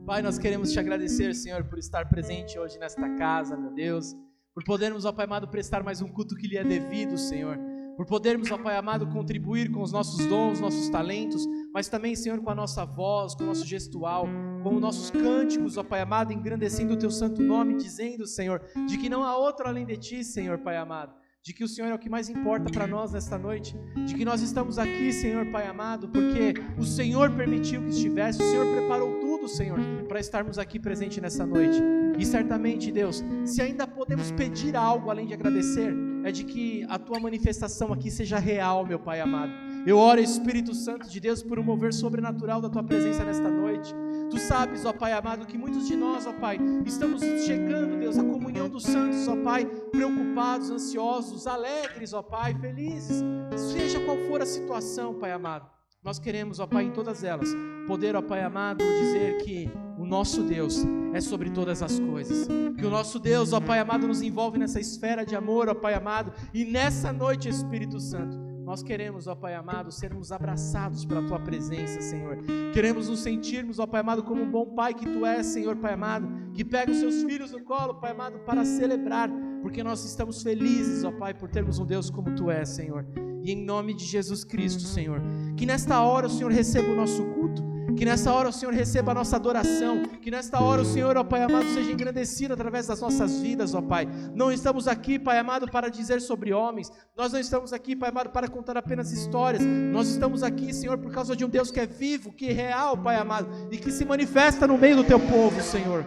Pai, nós queremos te agradecer, Senhor, por estar presente hoje nesta casa, meu Deus, por podermos, ó Pai amado, prestar mais um culto que lhe é devido, Senhor, por podermos, ó Pai amado, contribuir com os nossos dons, nossos talentos, mas também, Senhor, com a nossa voz, com o nosso gestual, com os nossos cânticos, ó Pai amado, engrandecendo o teu santo nome, dizendo, Senhor, de que não há outro além de ti, Senhor, Pai amado, de que o Senhor é o que mais importa para nós nesta noite, de que nós estamos aqui, Senhor, Pai amado, porque o Senhor permitiu que estivesse, o Senhor preparou tudo, Senhor, para estarmos aqui presente nessa noite. E certamente, Deus, se ainda podemos pedir algo além de agradecer, é de que a tua manifestação aqui seja real, meu Pai amado. Eu oro, Espírito Santo de Deus, por um mover sobrenatural da tua presença nesta noite. Tu sabes, ó Pai amado, que muitos de nós, ó Pai, estamos chegando, Deus, à comunhão dos santos, ó Pai, preocupados, ansiosos, alegres, ó Pai, felizes, seja qual for a situação, Pai amado. Nós queremos, ó Pai, em todas elas, poder, ó Pai amado, dizer que o nosso Deus é sobre todas as coisas, que o nosso Deus, ó Pai amado, nos envolve nessa esfera de amor, ó Pai amado, e nessa noite, Espírito Santo, nós queremos, ó Pai amado, sermos abraçados pela Tua presença, Senhor. Queremos nos sentirmos, ó Pai amado, como um bom Pai que Tu és, Senhor, Pai amado, que pega os Seus filhos no colo, Pai amado, para celebrar, porque nós estamos felizes, ó Pai, por termos um Deus como Tu és, Senhor. E em nome de Jesus Cristo, Senhor, que nesta hora o Senhor receba o nosso culto, que nesta hora o Senhor receba a nossa adoração, que nesta hora o Senhor, ó Pai amado, seja engrandecido através das nossas vidas, ó Pai. Não estamos aqui, Pai amado, para dizer sobre homens, nós não estamos aqui, Pai amado, para contar apenas histórias, nós estamos aqui, Senhor, por causa de um Deus que é vivo, que é real, Pai amado, e que se manifesta no meio do Teu povo, Senhor,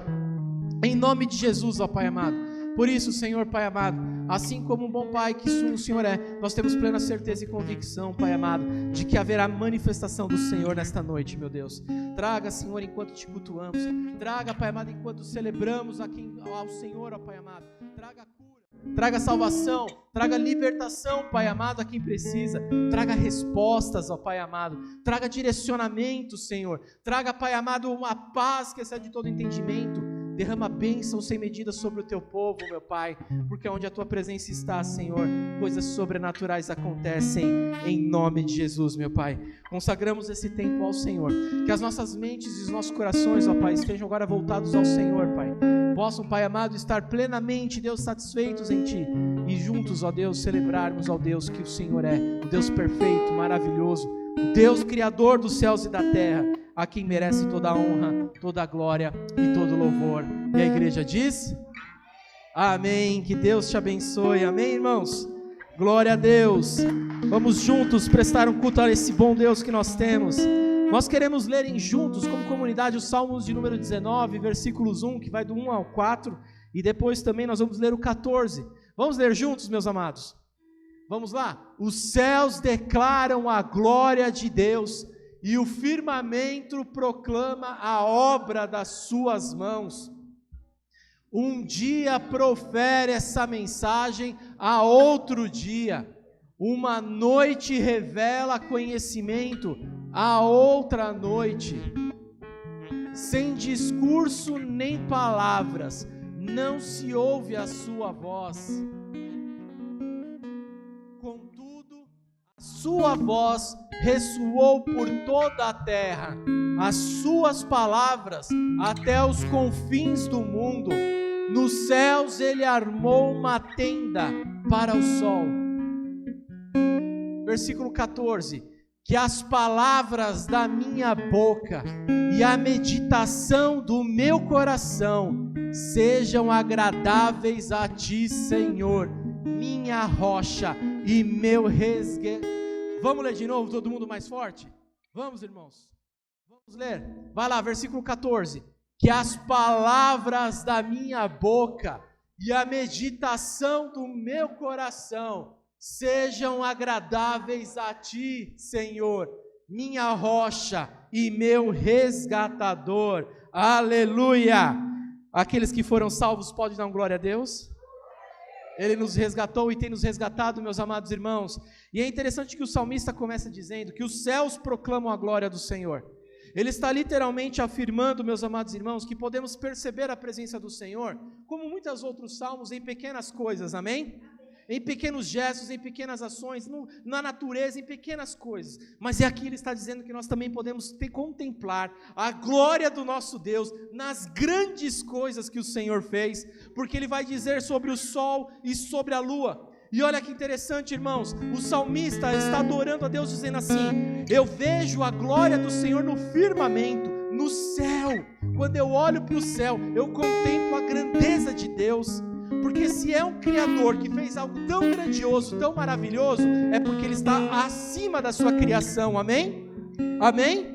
em nome de Jesus, ó Pai amado. Por isso, Senhor, Pai amado, assim como um bom Pai que o Senhor é, nós temos plena certeza e convicção, Pai amado, de que haverá manifestação do Senhor nesta noite, meu Deus. Traga, Senhor, enquanto te cultuamos, traga, Pai amado, enquanto celebramos aqui ao Senhor, ó Pai amado, traga cura, traga salvação, traga libertação, Pai amado, a quem precisa, traga respostas, ó Pai amado, traga direcionamento, Senhor, traga, Pai amado, uma paz que excede todo entendimento. Derrama bênção sem medida sobre o Teu povo, meu Pai, porque onde a Tua presença está, Senhor, coisas sobrenaturais acontecem em nome de Jesus, meu Pai. Consagramos esse tempo ao Senhor, que as nossas mentes e os nossos corações, ó Pai, estejam agora voltados ao Senhor, Pai. Possam, Pai amado, estar plenamente, Deus, satisfeitos em Ti e juntos, ó Deus, celebrarmos ao Deus que o Senhor é, o Deus perfeito, maravilhoso, o Deus criador dos céus e da terra, a quem merece toda a honra, toda a glória e todo o louvor. E a igreja diz: amém. Que Deus te abençoe. Amém, irmãos? Glória a Deus. Vamos juntos prestar um culto a esse bom Deus que nós temos. Nós queremos ler juntos, como comunidade, os Salmos de número 19, versículos 1, que vai do 1 ao 4, e depois também nós vamos ler o 14. Vamos ler juntos, meus amados? Vamos lá? Os céus declaram a glória de Deus, e o firmamento proclama a obra das suas mãos. Um dia profere essa mensagem a outro dia, uma noite revela conhecimento a outra noite. Sem discurso nem palavras, não se ouve a sua voz. Contudo, a sua voz ressoou por toda a terra, as suas palavras até os confins do mundo. Nos céus ele armou uma tenda para o sol. Versículo 14: que as palavras da minha boca e a meditação do meu coração sejam agradáveis a Ti, Senhor, minha rocha e meu resguardo. Vamos ler de novo, todo mundo mais forte? Vamos, irmãos. Vamos ler. Vai lá, versículo 14. Que as palavras da minha boca e a meditação do meu coração sejam agradáveis a Ti, Senhor, minha rocha e meu resgatador. Aleluia! Aqueles que foram salvos podem dar glória a Deus? Ele nos resgatou e tem nos resgatado, meus amados irmãos. E é interessante que o salmista começa dizendo que os céus proclamam a glória do Senhor. Ele está literalmente afirmando, meus amados irmãos, que podemos perceber a presença do Senhor, como muitos outros salmos, em pequenas coisas, amém? em pequenos gestos, em pequenas ações, na natureza, em pequenas coisas. Mas aqui ele está dizendo que nós também podemos contemplar a glória do nosso Deus nas grandes coisas que o Senhor fez, porque ele vai dizer sobre o sol e sobre a lua. E olha que interessante, irmãos, o salmista está adorando a Deus dizendo assim: eu vejo a glória do Senhor no firmamento, no céu. Quando eu olho para o céu, eu contemplo a grandeza de Deus, porque se é um Criador que fez algo tão grandioso, tão maravilhoso, é porque Ele está acima da sua criação, amém? Amém?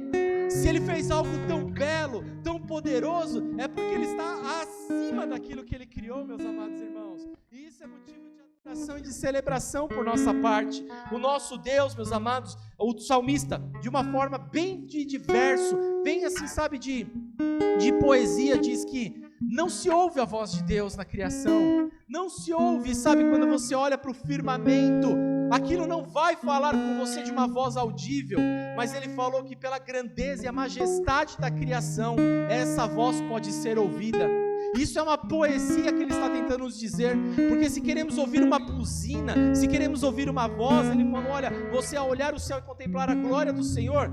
Se Ele fez algo tão belo, tão poderoso, é porque Ele está acima daquilo que Ele criou, meus amados irmãos. E isso é motivo de adoração e de celebração por nossa parte. O nosso Deus, meus amados, o salmista, de uma forma bem diverso, bem assim, sabe, de poesia, diz que não se ouve a voz de Deus na criação, não se ouve, sabe, quando você olha para o firmamento, aquilo não vai falar com você de uma voz audível, mas ele falou que pela grandeza e a majestade da criação, essa voz pode ser ouvida. Isso é uma poesia que ele está tentando nos dizer, porque se queremos ouvir uma buzina, se queremos ouvir uma voz, ele falou: olha, você ao olhar o céu e contemplar a glória do Senhor,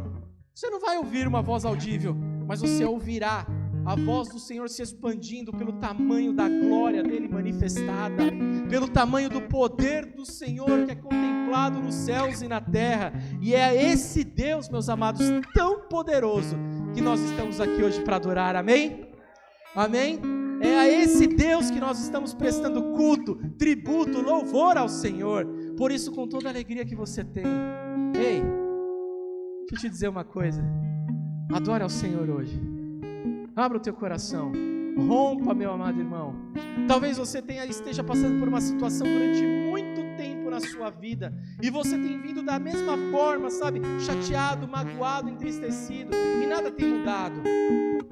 você não vai ouvir uma voz audível, mas você ouvirá a voz do Senhor se expandindo pelo tamanho da glória dele manifestada, pelo tamanho do poder do Senhor que é contemplado nos céus e na terra. E é esse Deus, meus amados, tão poderoso, que nós estamos aqui hoje para adorar, amém? Amém? É a esse Deus que nós estamos prestando culto, tributo, louvor ao Senhor. Por isso, com toda a alegria que você tem, ei, deixa eu te dizer uma coisa: adore ao Senhor hoje. Abra o teu coração, rompa, meu amado irmão. Talvez você esteja passando por uma situação durante muito tempo na sua vida, e você tem vindo da mesma forma, sabe, chateado, magoado, entristecido, e nada tem mudado.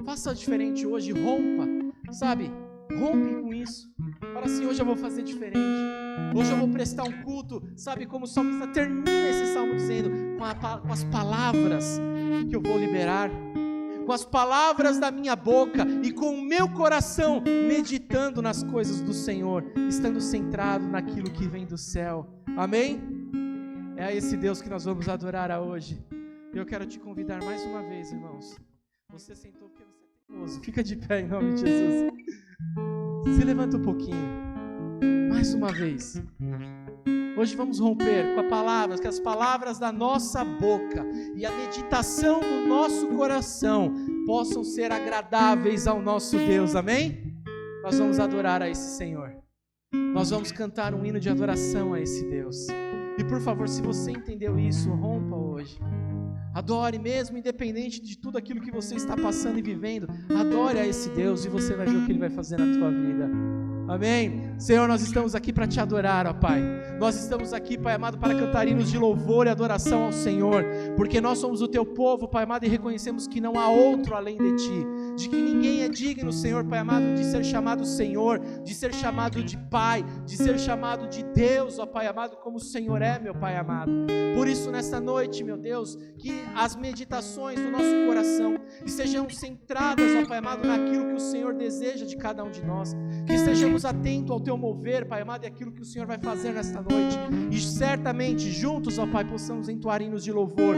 Faça diferente hoje, rompa, sabe, rompe com isso. Fala assim: hoje eu vou fazer diferente, hoje eu vou prestar um culto, sabe, como o salmista termina esse salmo dizendo, com as palavras que eu vou liberar, com as palavras da minha boca e com o meu coração meditando nas coisas do Senhor, estando centrado naquilo que vem do céu, amém? É a esse Deus que nós vamos adorar hoje. Eu quero te convidar mais uma vez, irmãos. Você sentou porque você é teimoso, fica de pé em nome de Jesus. Se levanta um pouquinho, mais uma vez. Hoje vamos romper com que as palavras da nossa boca e a meditação do nosso coração possam ser agradáveis ao nosso Deus, amém? Nós vamos adorar a esse Senhor, nós vamos cantar um hino de adoração a esse Deus. E por favor, se você entendeu isso, rompa hoje, adore mesmo, independente de tudo aquilo que você está passando e vivendo, adore a esse Deus e você vai ver o que Ele vai fazer na tua vida. Amém? Senhor, nós estamos aqui para te adorar, ó Pai. Nós estamos aqui, Pai amado, para cantar hinos de louvor e adoração ao Senhor, porque nós somos o teu povo, Pai amado, e reconhecemos que não há outro além de ti, de que ninguém é digno, Senhor, Pai amado, de ser chamado Senhor, de ser chamado de Pai, de ser chamado de Deus, ó Pai amado, como o Senhor é, meu Pai amado. Por isso, nesta noite, meu Deus, que as meditações do nosso coração estejam centradas, ó Pai amado, naquilo que o Senhor deseja de cada um de nós, que estejamos atentos ao teu mover, Pai amado, e aquilo que o Senhor vai fazer nesta noite, e certamente juntos, ó Pai, possamos entoar hinos de louvor,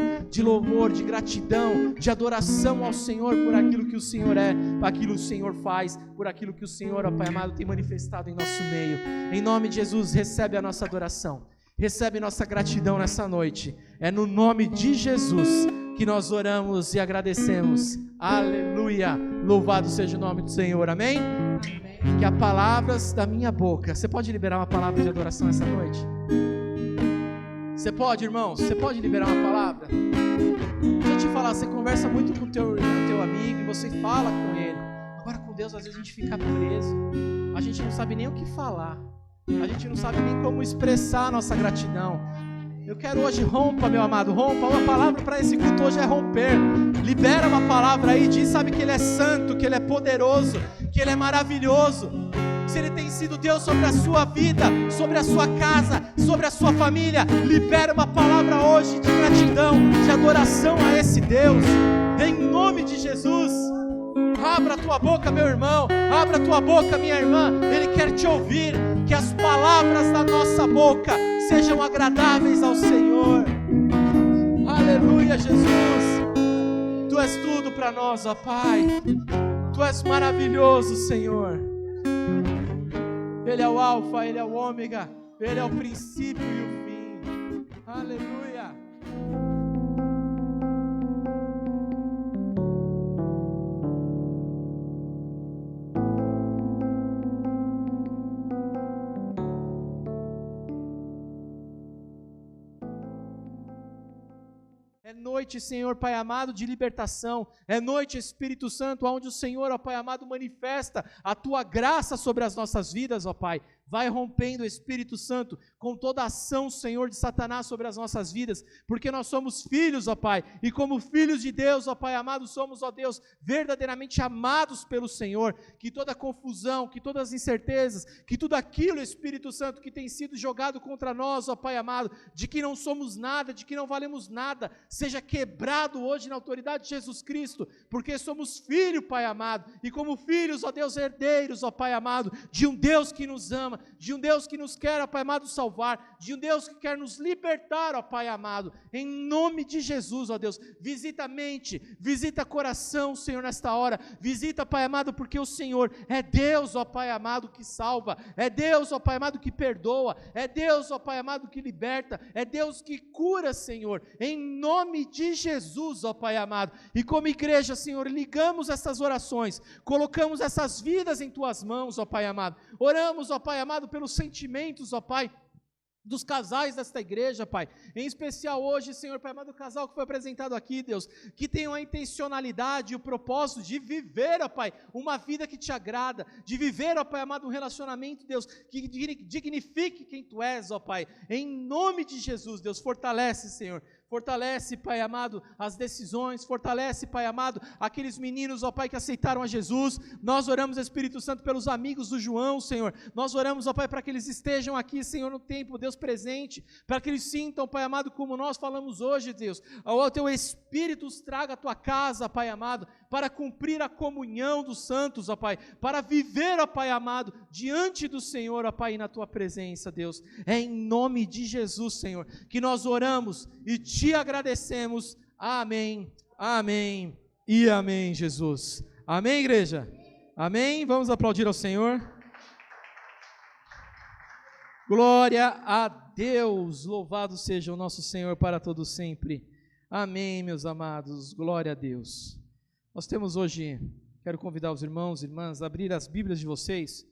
de gratidão, de adoração ao Senhor por aquilo que o Senhor é, por aquilo que o Senhor faz, por aquilo que o Senhor, ó Pai amado, tem manifestado em nosso meio. Em nome de Jesus, recebe a nossa adoração, recebe nossa gratidão nessa noite. É no nome de Jesus que nós oramos e agradecemos. Aleluia! Louvado seja o nome do Senhor, amém? Que as palavras da minha boca, você pode liberar uma palavra de adoração essa noite? Você pode, irmãos? Você pode liberar uma palavra? Deixa eu te falar, você conversa muito com o teu amigo e você fala com ele. Agora com Deus, às vezes a gente fica preso, a gente não sabe nem o que falar, a gente não sabe nem como expressar a nossa gratidão. Eu quero hoje, rompa, meu amado, rompa. Uma palavra para esse culto hoje é romper. Libera uma palavra aí, diz, sabe, que Ele é santo, que Ele é poderoso, que Ele é maravilhoso. Se Ele tem sido Deus sobre a sua vida, sobre a sua casa, sobre a sua família, libera uma palavra hoje de gratidão, de adoração a esse Deus, em nome de Jesus. Abra a tua boca, meu irmão, abra a tua boca, minha irmã, Ele quer te ouvir, que as palavras da nossa boca sejam agradáveis ao Senhor. Aleluia, Jesus, Tu és tudo para nós, ó Pai, Tu és maravilhoso, Senhor. Ele é o alfa, Ele é o ômega, Ele é o princípio e o fim. Aleluia. É noite, Senhor, Pai amado, de libertação. É noite, Espírito Santo, onde o Senhor, ó Pai amado, manifesta a Tua graça sobre as nossas vidas, ó Pai. Vai rompendo, Espírito Santo, com toda a ação, Senhor, de Satanás sobre as nossas vidas, porque nós somos filhos, ó Pai, e como filhos de Deus, ó Pai amado, somos, ó Deus, verdadeiramente amados pelo Senhor. Que toda confusão, que todas as incertezas, que tudo aquilo, Espírito Santo, que tem sido jogado contra nós, ó Pai amado, de que não somos nada, de que não valemos nada, seja quebrado hoje na autoridade de Jesus Cristo, porque somos filhos, Pai amado, e como filhos, ó Deus, herdeiros, ó Pai amado, de um Deus que nos ama, de um Deus que nos quer, ó Pai amado, salvar, de um Deus que quer nos libertar, ó Pai amado, em nome de Jesus, ó Deus. Visita a mente, visita coração, Senhor, nesta hora, visita, Pai amado, porque o Senhor é Deus, ó Pai amado, que salva, é Deus, ó Pai amado, que perdoa, é Deus, ó Pai amado, que liberta, é Deus que cura, Senhor, em nome de Jesus, ó Pai amado. E como igreja, Senhor, ligamos essas orações, colocamos essas vidas em Tuas mãos, ó Pai amado, oramos, ó Pai amado, pelos sentimentos, ó Pai, dos casais desta igreja, Pai, em especial hoje, Senhor, Pai amado, o casal que foi apresentado aqui, Deus, que tenham a intencionalidade e o propósito de viver, ó Pai, uma vida que Te agrada, de viver, ó Pai amado, um relacionamento, Deus, que dignifique quem Tu és, ó Pai, em nome de Jesus, Deus, fortalece, Senhor, fortalece, Pai amado, as decisões, fortalece, Pai amado, aqueles meninos, ó Pai, que aceitaram a Jesus. Nós oramos, Espírito Santo, pelos amigos do João, Senhor, nós oramos, ó Pai, para que eles estejam aqui, Senhor, no tempo, Deus, presente, para que eles sintam, Pai amado, como nós falamos hoje, Deus, o Teu Espírito os traga à Tua casa, Pai amado, para cumprir a comunhão dos santos, ó Pai, para viver, ó Pai amado, diante do Senhor, ó Pai, na Tua presença, Deus. É em nome de Jesus, Senhor, que nós oramos e Te agradecemos. Amém, amém e amém, Jesus. Amém, igreja? Amém? Vamos aplaudir ao Senhor. Glória a Deus, louvado seja o nosso Senhor para todo sempre. Amém, meus amados, glória a Deus. Nós temos hoje, quero convidar os irmãos e irmãs a abrir as Bíblias de vocês,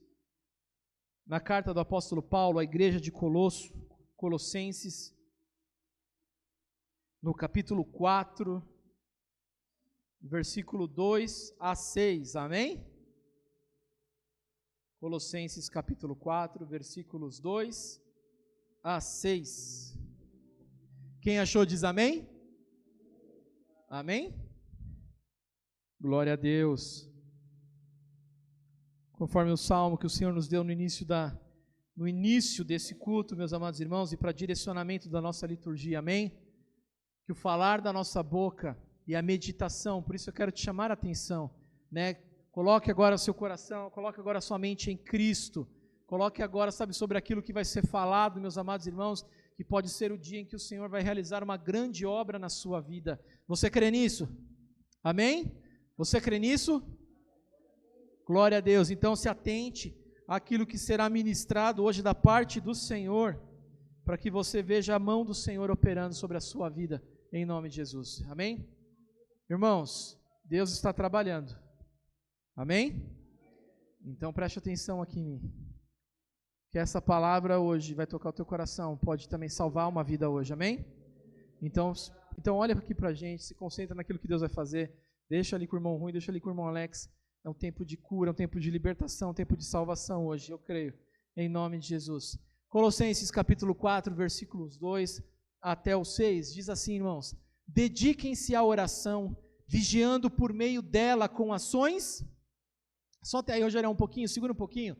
na carta do apóstolo Paulo à igreja de Colossenses, no capítulo 4, versículo 2 a 6, amém? Colossenses capítulo 4, versículos 2 a 6. Quem achou diz amém? Amém? Glória a Deus. Conforme o salmo que o Senhor nos deu no início desse culto, meus amados irmãos, e para direcionamento da nossa liturgia, amém? Que o falar da nossa boca e a meditação, por isso eu quero te chamar a atenção, né? Coloque agora o seu coração, coloque agora a sua mente em Cristo, coloque agora, sabe, sobre aquilo que vai ser falado, meus amados irmãos, que pode ser o dia em que o Senhor vai realizar uma grande obra na sua vida. Você crê nisso? Amém? Você crê nisso? Glória a Deus. Então se atente àquilo que será ministrado hoje da parte do Senhor, para que você veja a mão do Senhor operando sobre a sua vida, em nome de Jesus. Amém? Irmãos, Deus está trabalhando. Amém? Então preste atenção aqui em mim, que essa palavra hoje vai tocar o teu coração, pode também salvar uma vida hoje, amém? Então olha aqui pra gente, se concentra naquilo que Deus vai fazer, deixa ali com o irmão Rui, deixa ali com o irmão Alex, é um tempo de cura, é um tempo de libertação, um tempo de salvação hoje, eu creio, em nome de Jesus. Colossenses capítulo 4, versículos 2 até o 6, diz assim, irmãos: dediquem-se à oração, vigiando por meio dela com ações. Só até aí, Rogério, segura um pouquinho,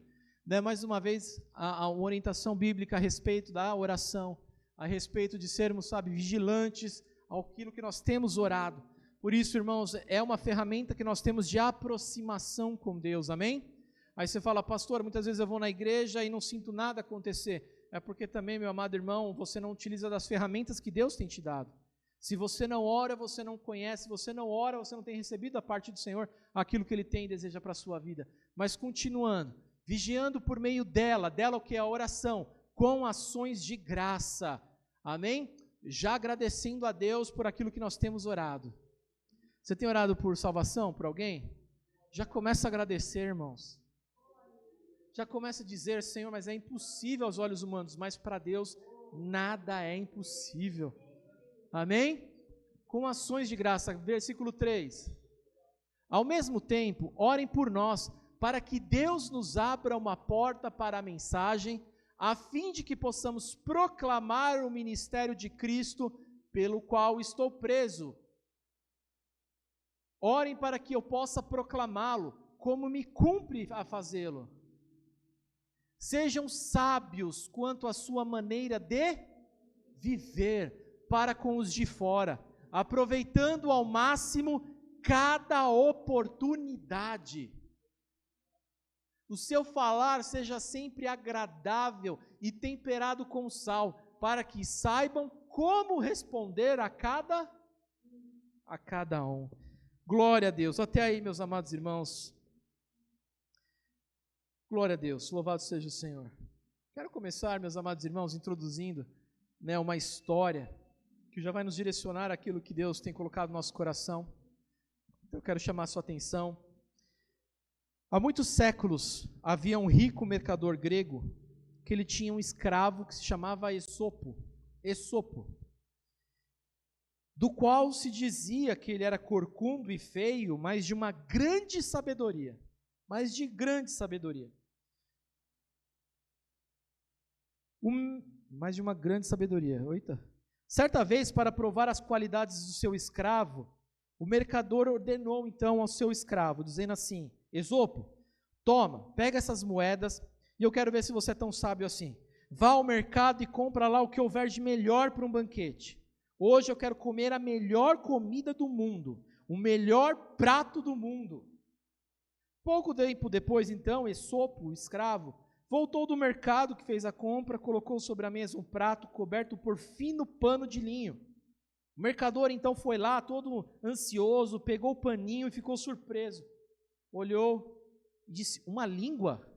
né? Mais uma vez, a orientação bíblica a respeito da oração, a respeito de sermos, sabe, vigilantes àquilo que nós temos orado. Por isso, irmãos, é uma ferramenta que nós temos de aproximação com Deus, amém? Aí você fala, pastor, muitas vezes eu vou na igreja e não sinto nada acontecer. É porque também, meu amado irmão, você não utiliza das ferramentas que Deus tem te dado. Se você não ora, você não conhece. Se você não ora, você não tem recebido da parte do Senhor aquilo que Ele tem e deseja para a sua vida. Mas continuando, vigiando por meio dela o que é a oração, com ações de graça, amém? Já agradecendo a Deus por aquilo que nós temos orado. Você tem orado por salvação, por alguém? Já começa a agradecer, irmãos. Já começa a dizer, Senhor, mas é impossível aos olhos humanos, mas para Deus nada é impossível. Amém? Com ações de graça, versículo 3. Ao mesmo tempo, orem por nós, para que Deus nos abra uma porta para a mensagem, a fim de que possamos proclamar o ministério de Cristo, pelo qual estou preso. Orem para que eu possa proclamá-lo, como me cumpre a fazê-lo. Sejam sábios quanto à sua maneira de viver para com os de fora, aproveitando ao máximo cada oportunidade. O seu falar seja sempre agradável e temperado com sal, para que saibam como responder a cada um. Glória a Deus. Até aí, meus amados irmãos. Glória a Deus. Louvado seja o Senhor. Quero começar, meus amados irmãos, introduzindo, uma história que já vai nos direcionar aquilo que Deus tem colocado no nosso coração. Então eu quero chamar a sua atenção. Há muitos séculos havia um rico mercador grego que ele tinha um escravo que se chamava Esopo, do qual se dizia que ele era corcundo e feio, mas de uma grande sabedoria. Certa vez, para provar as qualidades do seu escravo, o mercador ordenou então ao seu escravo, dizendo assim: Esopo, toma, pega essas moedas e eu quero ver se você é tão sábio assim. Vá ao mercado e compra lá o que houver de melhor para um banquete. Hoje eu quero comer a melhor comida do mundo, o melhor prato do mundo. Pouco tempo depois, então, Esopo, o escravo, voltou do mercado que fez a compra, colocou sobre a mesa um prato coberto por fino pano de linho. O mercador então foi lá, todo ansioso, pegou o paninho e ficou surpreso. Olhou e disse: uma língua?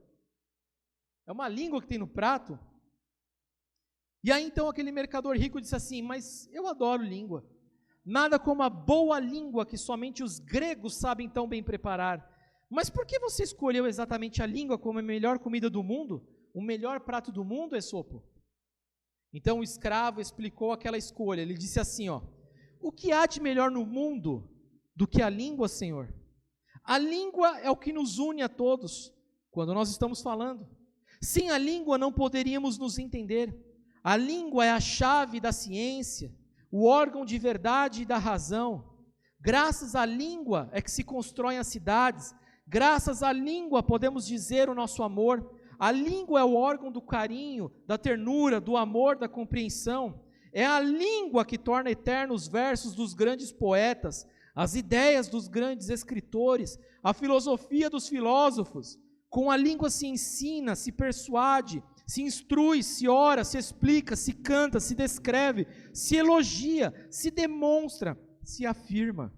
É uma língua que tem no prato? E aí então aquele mercador rico disse assim: mas eu adoro língua. Nada como a boa língua que somente os gregos sabem tão bem preparar. Mas por que você escolheu exatamente a língua como a melhor comida do mundo? O melhor prato do mundo, Esopo? Então o escravo explicou aquela escolha. Ele disse assim: o que há de melhor no mundo do que a língua, Senhor? A língua é o que nos une a todos, quando nós estamos falando. Sem a língua não poderíamos nos entender. A língua é a chave da ciência, o órgão de verdade e da razão. Graças à língua é que se constroem as cidades. Graças à língua podemos dizer o nosso amor. A língua é o órgão do carinho, da ternura, do amor, da compreensão. É a língua que torna eternos os versos dos grandes poetas, as ideias dos grandes escritores, a filosofia dos filósofos. Com a língua se ensina, se persuade, se instrui, se ora, se explica, se canta, se descreve, se elogia, se demonstra, se afirma.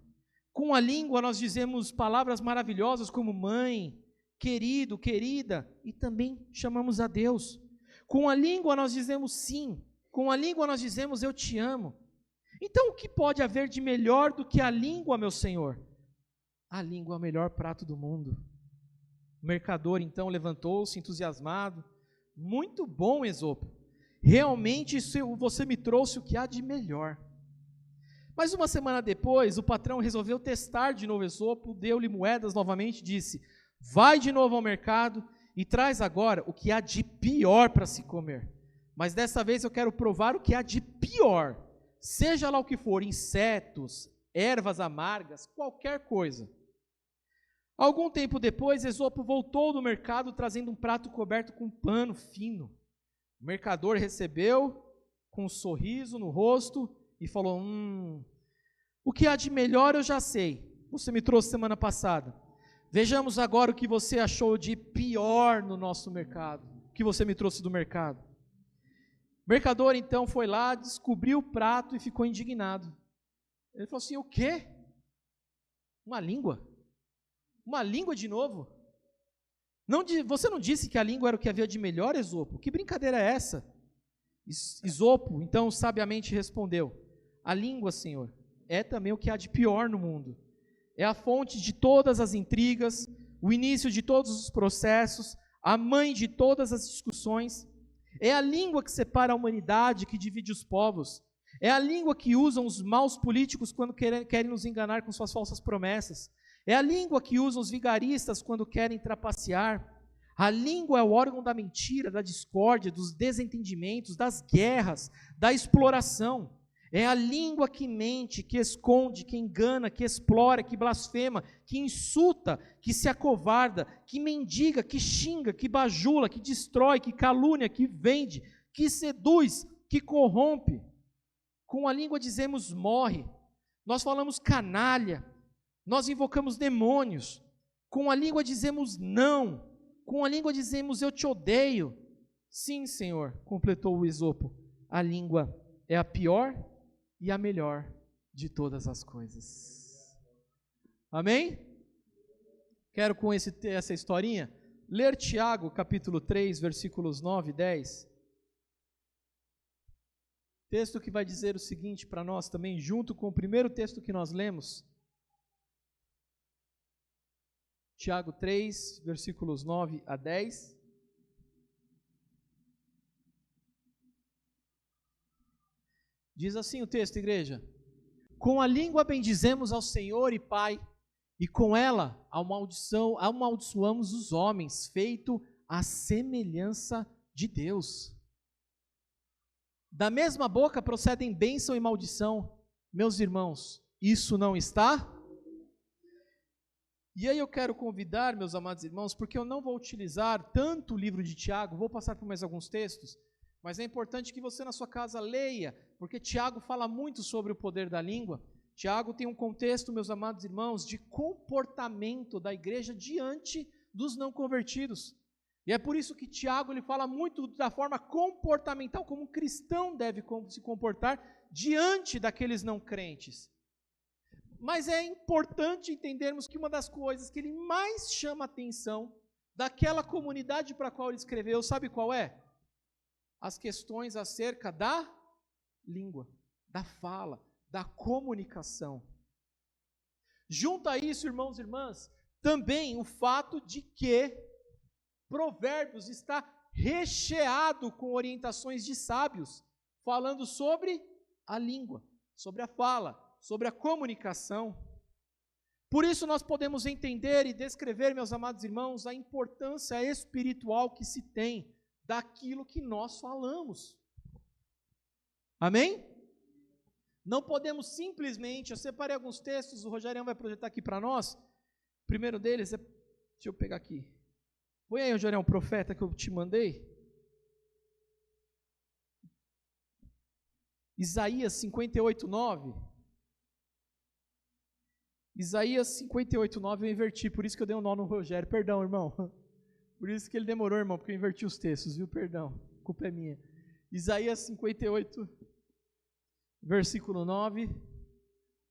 Com a língua nós dizemos palavras maravilhosas como mãe, querido, querida, e também chamamos a Deus. Com a língua nós dizemos sim, com a língua nós dizemos eu te amo. Então o que pode haver de melhor do que a língua, meu Senhor? A língua é o melhor prato do mundo. O mercador então levantou-se entusiasmado. Muito bom, Esopo. Realmente você me trouxe o que há de melhor. Mas uma semana depois, o patrão resolveu testar de novo Esopo, deu-lhe moedas novamente e disse: vai de novo ao mercado e traz agora o que há de pior para se comer. Mas dessa vez eu quero provar o que há de pior, seja lá o que for, insetos, ervas amargas, qualquer coisa. Algum tempo depois, Esopo voltou do mercado trazendo um prato coberto com pano fino. O mercador recebeu com um sorriso no rosto e falou: O que há de melhor eu já sei. Você me trouxe semana passada. Vejamos agora o que você achou de pior no nosso mercado. O que você me trouxe do mercado. O mercador então foi lá, descobriu o prato e ficou indignado. Ele falou assim: o quê? Uma língua? Uma língua de novo? Você não disse que a língua era o que havia de melhor, Esopo? Que brincadeira é essa? Esopo então sabiamente respondeu: a língua, Senhor, é também o que há de pior no mundo. É a fonte de todas as intrigas, o início de todos os processos, a mãe de todas as discussões. É a língua que separa a humanidade, que divide os povos. É a língua que usam os maus políticos quando querem nos enganar com suas falsas promessas. É a língua que usam os vigaristas quando querem trapacear. A língua é o órgão da mentira, da discórdia, dos desentendimentos, das guerras, da exploração. É a língua que mente, que esconde, que engana, que explora, que blasfema, que insulta, que se acovarda, que mendiga, que xinga, que bajula, que destrói, que calúnia, que vende, que seduz, que corrompe. Com a língua dizemos morre, nós falamos canalha, nós invocamos demônios. Com a língua dizemos não, com a língua dizemos eu te odeio. Sim, Senhor, completou o Esopo, a língua é a pior e a melhor de todas as coisas. Amém? Quero com essa historinha ler Tiago capítulo 3, versículos 9 e 10. Texto que vai dizer o seguinte para nós também, junto com o primeiro texto que nós lemos. Tiago 3, versículos 9 a 10. Diz assim o texto, igreja: com a língua bendizemos ao Senhor e Pai, e com ela amaldiçoamos os homens, feito à semelhança de Deus. Da mesma boca procedem bênção e maldição. Meus irmãos, isso não está? E aí eu quero convidar, meus amados irmãos, porque eu não vou utilizar tanto o livro de Tiago, vou passar por mais alguns textos, mas é importante que você na sua casa leia, porque Tiago fala muito sobre o poder da língua. Tiago tem um contexto, meus amados irmãos, de comportamento da igreja diante dos não convertidos. E é por isso que Tiago ele fala muito da forma comportamental, como um cristão deve se comportar diante daqueles não crentes. Mas é importante entendermos que uma das coisas que ele mais chama a atenção daquela comunidade para a qual ele escreveu, sabe qual é? As questões acerca da língua, da fala, da comunicação. Junto a isso, irmãos e irmãs, também o fato de que Provérbios está recheado com orientações de sábios, falando sobre a língua, sobre a fala, sobre a comunicação. Por isso nós podemos entender e descrever, meus amados irmãos, a importância espiritual que se tem daquilo que nós falamos. Amém? Não podemos simplesmente, eu separei alguns textos, o Rogério vai projetar aqui para nós. O primeiro deles é, deixa eu pegar aqui. Põe aí, Rogério, um profeta que eu te mandei. Isaías 58:9. Isaías 58:9 eu inverti, por isso que eu dei um nó no Rogério. Perdão, irmão. Por isso que ele demorou, irmão, porque eu inverti os textos, viu? Perdão, a culpa é minha. Isaías 58, versículo 9.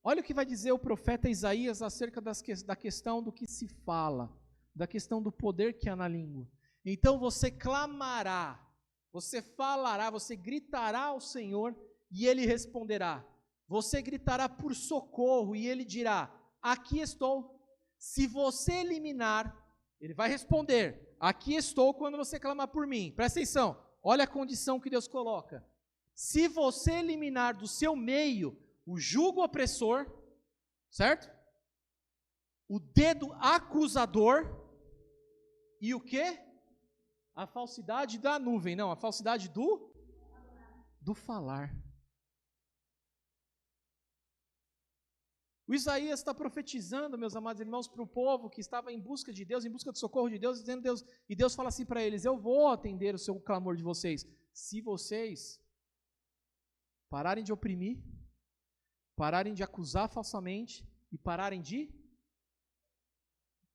Olha o que vai dizer o profeta Isaías acerca da questão do que se fala, da questão do poder que há na língua. Então você clamará, você falará, você gritará ao Senhor e Ele responderá. Você gritará por socorro e Ele dirá: aqui estou. Se você eliminar, Ele vai responder: aqui estou quando você clamar por mim. Presta atenção, olha a condição que Deus coloca. Se você eliminar do seu meio o jugo opressor, certo? O dedo acusador e o quê? A falsidade da nuvem, não, a falsidade do falar. O Isaías está profetizando, meus amados irmãos, para o povo que estava em busca de Deus, em busca do socorro de Deus, dizendo Deus, e Deus fala assim para eles: eu vou atender o seu clamor de vocês, se vocês pararem de oprimir, pararem de acusar falsamente e pararem de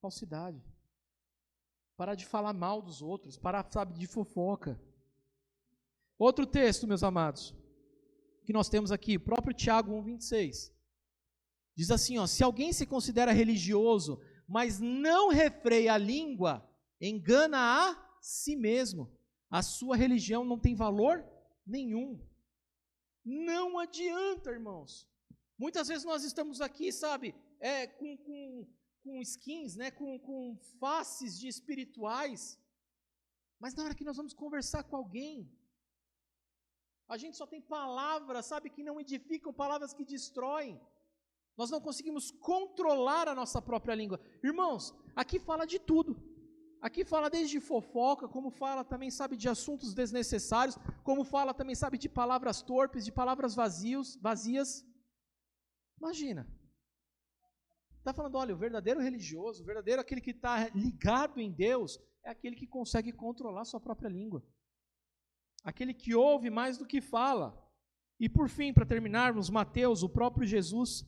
falsidade. Parar de falar mal dos outros, parar, sabe, de fofoca. Outro texto, meus amados, que nós temos aqui, o próprio Tiago 1,26. Diz assim, ó, se alguém se considera religioso, mas não refreia a língua, engana a si mesmo. A sua religião não tem valor nenhum. Não adianta, irmãos. Muitas vezes nós estamos aqui, sabe, com skins, né, com faces de espirituais, mas na hora que nós vamos conversar com alguém, a gente só tem palavras, sabe, que não edificam, palavras que destroem. Nós não conseguimos controlar a nossa própria língua. Irmãos, aqui fala de tudo. Aqui fala desde fofoca, como fala também, sabe, de assuntos desnecessários, como fala também, sabe, de palavras torpes, de palavras vazias. Imagina. Está falando, olha, o verdadeiro religioso, o verdadeiro aquele que está ligado em Deus, é aquele que consegue controlar sua própria língua. Aquele que ouve mais do que fala. E por fim, para terminarmos, Mateus, o próprio Jesus,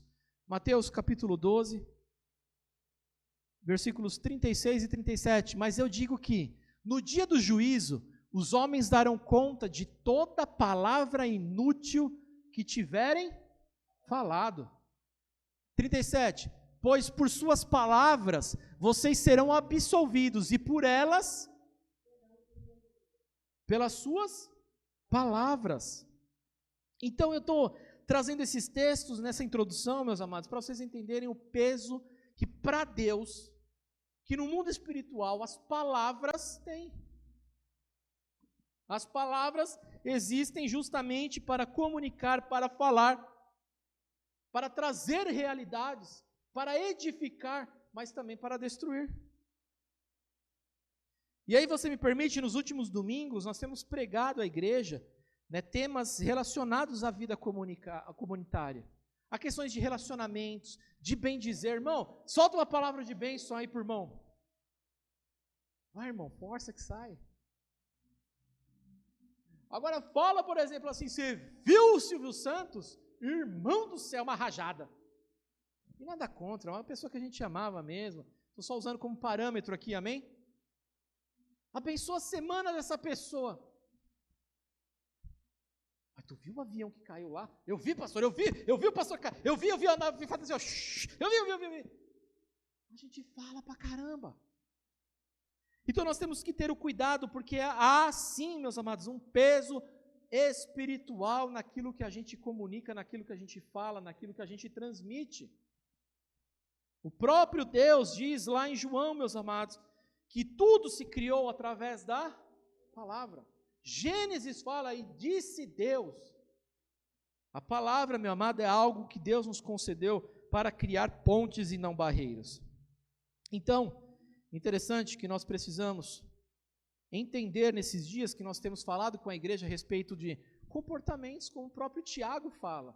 Mateus capítulo 12, versículos 36 e 37. Mas eu digo que, no dia do juízo, os homens darão conta de toda palavra inútil que tiverem falado. 37. Pois por suas palavras vocês serão absolvidos, e por elas, pelas suas palavras. Então eu estou trazendo esses textos nessa introdução, meus amados, para vocês entenderem o peso que para Deus, que no mundo espiritual as palavras têm. As palavras existem justamente para comunicar, para falar, para trazer realidades, para edificar, mas também para destruir. E aí você me permite, nos últimos domingos, nós temos pregado à igreja, né, temas relacionados à vida comunitária, a questões de relacionamentos, de bem dizer. Irmão, solta uma palavra de bênção aí por irmão. Vai, irmão, força que sai. Agora fala, por exemplo, assim, você viu o Silvio Santos? Irmão do céu, uma rajada. E nada contra, é uma pessoa que a gente amava mesmo. Estou só usando como parâmetro aqui, amém? Abençoa a semana dessa pessoa. Mas tu viu o avião que caiu lá? Eu vi, pastor, eu vi o pastor cair. Eu vi a nave fazer assim, ó, eu vi. A gente fala pra caramba. Então nós temos que ter o cuidado, porque há sim, meus amados, um peso espiritual naquilo que a gente comunica, naquilo que a gente fala, naquilo que a gente transmite. O próprio Deus diz lá em João, meus amados, que tudo se criou através da palavra. Gênesis fala, e disse Deus. A palavra, meu amado, é algo que Deus nos concedeu para criar pontes e não barreiras. Então, interessante que nós precisamos entender nesses dias que nós temos falado com a igreja a respeito de comportamentos, como o próprio Tiago fala,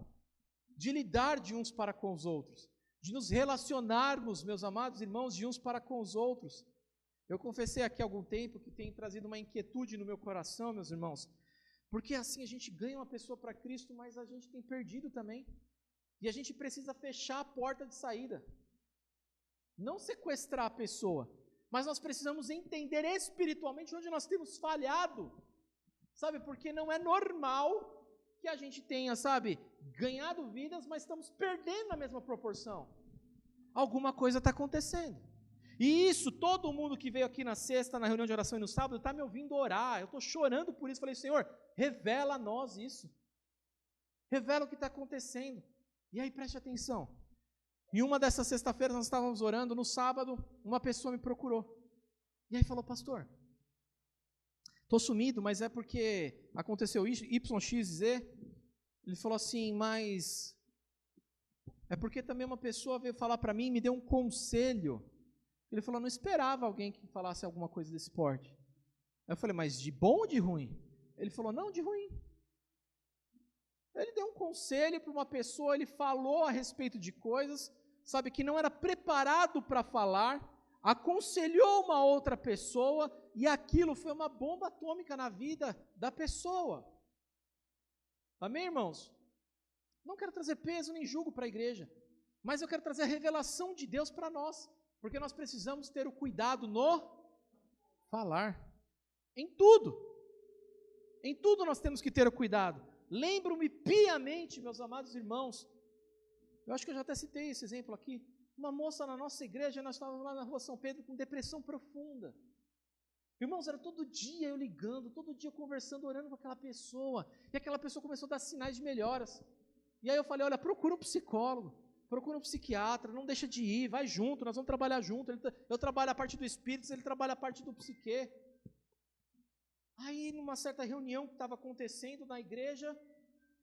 de lidar de uns para com os outros, de nos relacionarmos, meus amados irmãos, de uns para com os outros. Eu confessei aqui há algum tempo que tem trazido uma inquietude no meu coração, meus irmãos, porque assim a gente ganha uma pessoa para Cristo, mas a gente tem perdido também, e a gente precisa fechar a porta de saída, não sequestrar a pessoa, mas nós precisamos entender espiritualmente onde nós temos falhado, sabe, porque não é normal que a gente tenha, sabe, ganhado vidas, mas estamos perdendo na mesma proporção. Alguma coisa está acontecendo. E isso, todo mundo que veio aqui na sexta, na reunião de oração e no sábado, está me ouvindo orar. Eu estou chorando por isso. Falei, Senhor, revela a nós isso. Revela o que está acontecendo. E aí, preste atenção. Em uma dessas sexta-feiras, nós estávamos orando. No sábado, uma pessoa me procurou. E aí falou, pastor, estou sumido, mas é porque aconteceu isso, YXZ. Ele falou assim, mas é porque também uma pessoa veio falar para mim, me deu um conselho. Ele falou, não esperava alguém que falasse alguma coisa desse porte. Aí eu falei, mas de bom ou de ruim? Ele falou, não, de ruim. Ele deu um conselho para uma pessoa, ele falou a respeito de coisas, sabe, que não era preparado para falar, aconselhou uma outra pessoa, e aquilo foi uma bomba atômica na vida da pessoa. Amém, irmãos? Não quero trazer peso nem jugo para a igreja, mas eu quero trazer a revelação de Deus para nós, porque nós precisamos ter o cuidado no falar. Em tudo nós temos que ter o cuidado. Lembro-me piamente, meus amados irmãos, eu acho que eu já até citei esse exemplo aqui, uma moça na nossa igreja, nós estávamos lá na rua São Pedro com depressão profunda. Irmãos, era todo dia eu ligando, todo dia eu conversando, orando com aquela pessoa, e aquela pessoa começou a dar sinais de melhoras. E aí eu falei, olha, procura um psicólogo, procura um psiquiatra, não deixa de ir, vai junto, nós vamos trabalhar junto. Eu trabalho a parte do espírito, ele trabalha a parte do psique. Aí, numa certa reunião que estava acontecendo na igreja,